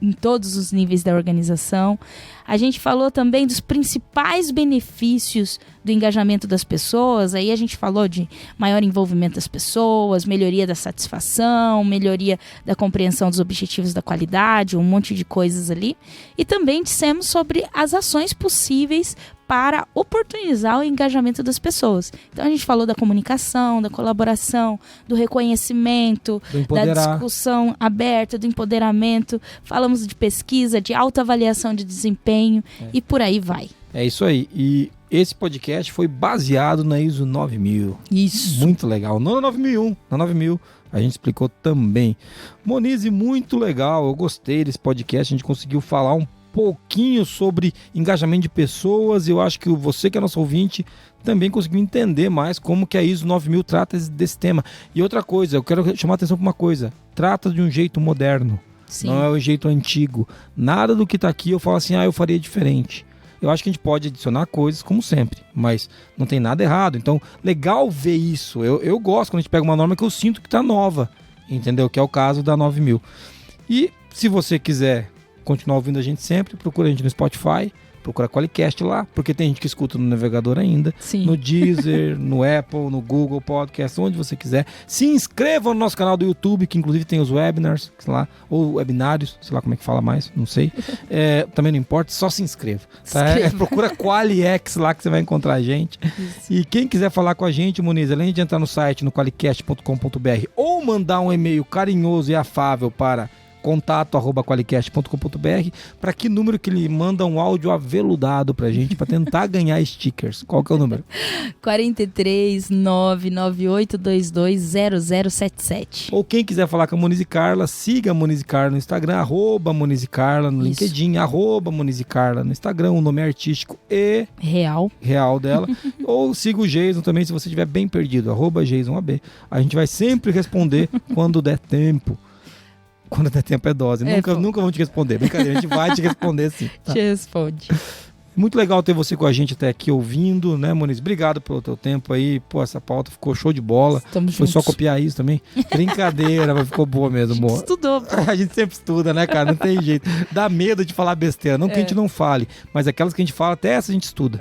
em todos os níveis da organização. A gente falou também dos principais benefícios do engajamento das pessoas. Aí a gente falou de maior envolvimento das pessoas, melhoria da satisfação, melhoria da compreensão dos objetivos da qualidade, um monte de coisas ali. E também dissemos sobre as ações possíveis para oportunizar o engajamento das pessoas. Então a gente falou da comunicação, da colaboração, do reconhecimento, da discussão aberta, do empoderamento. Falamos de pesquisa, de autoavaliação de desempenho e por aí vai. É isso aí. E esse podcast foi baseado na ISO 9000. Isso. Muito legal. Não na 9001, na 9000. A gente explicou também. Muniz, muito legal. Eu gostei desse podcast. A gente conseguiu falar um pouquinho sobre engajamento de pessoas. Eu acho que você que é nosso ouvinte também conseguiu entender mais como que a ISO 9000 trata desse tema. E outra coisa, eu quero chamar a atenção para uma coisa. Trata de um jeito moderno. Sim. Não é o jeito antigo. Nada do que está aqui eu falo assim, eu faria diferente. Eu acho que a gente pode adicionar coisas, como sempre, mas não tem nada errado. Então, legal ver isso. Eu gosto quando a gente pega uma norma que eu sinto que está nova, entendeu? Que é o caso da 9000. E se você quiser continuar ouvindo a gente sempre, procura a gente no Spotify, procura a Qualicast lá, porque tem gente que escuta no navegador ainda. Sim. No Deezer, no Apple, no Google Podcast, onde você quiser. Se inscreva no nosso canal do YouTube, que inclusive tem os webinars, sei lá, ou webinários, sei lá como é que fala mais, não sei. Também não importa, só se inscreva. Tá? Procura QualiX lá que você vai encontrar a gente. Isso. E quem quiser falar com a gente, Muniz, além de entrar no site, no qualicast.com.br, ou mandar um e-mail carinhoso e afável para contato@qualicast.com.br, para que número que ele manda um áudio aveludado pra gente, para tentar ganhar stickers. Qual que é o número? 43 99822 0077. Ou quem quiser falar com a Muniz e Carla, siga a Muniz e Carla no Instagram, @Muniz e Carla no LinkedIn, @Muniz e Carla no Instagram, o nome artístico e real dela. Ou siga o Jason também, se você estiver bem perdido, @JasonAB. A gente vai sempre responder quando der tempo. Quando der tempo é dose. Nunca vamos te responder. Brincadeira, a gente vai te responder sim. Tá? Te responde. Muito legal ter você com a gente até aqui ouvindo, né, Moniz? Obrigado pelo teu tempo aí. Pô, essa pauta ficou show de bola. Estamos Foi juntos. só copiar isso também. Brincadeira, mas ficou boa mesmo, amor. Estudou. A gente sempre estuda, né, cara? Não tem jeito. Dá medo de falar besteira. Não que a gente não fale, mas aquelas que a gente fala, até essa a gente estuda.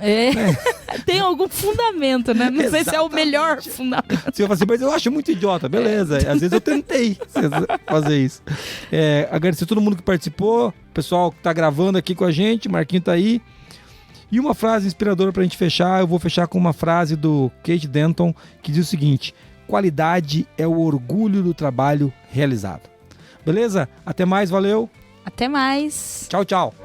Tem algum fundamento, né? Não sei se é o melhor fundamento. Você vai falar assim, mas eu acho muito idiota. Beleza. Às vezes eu tentei fazer isso. Agradecer a todo mundo que participou, pessoal que tá gravando aqui com a gente, Marquinho tá aí. E uma frase inspiradora pra gente fechar, eu vou fechar com uma frase do Kate Denton, que diz o seguinte: qualidade é o orgulho do trabalho realizado. Beleza? Até mais, valeu. Até mais. Tchau, tchau.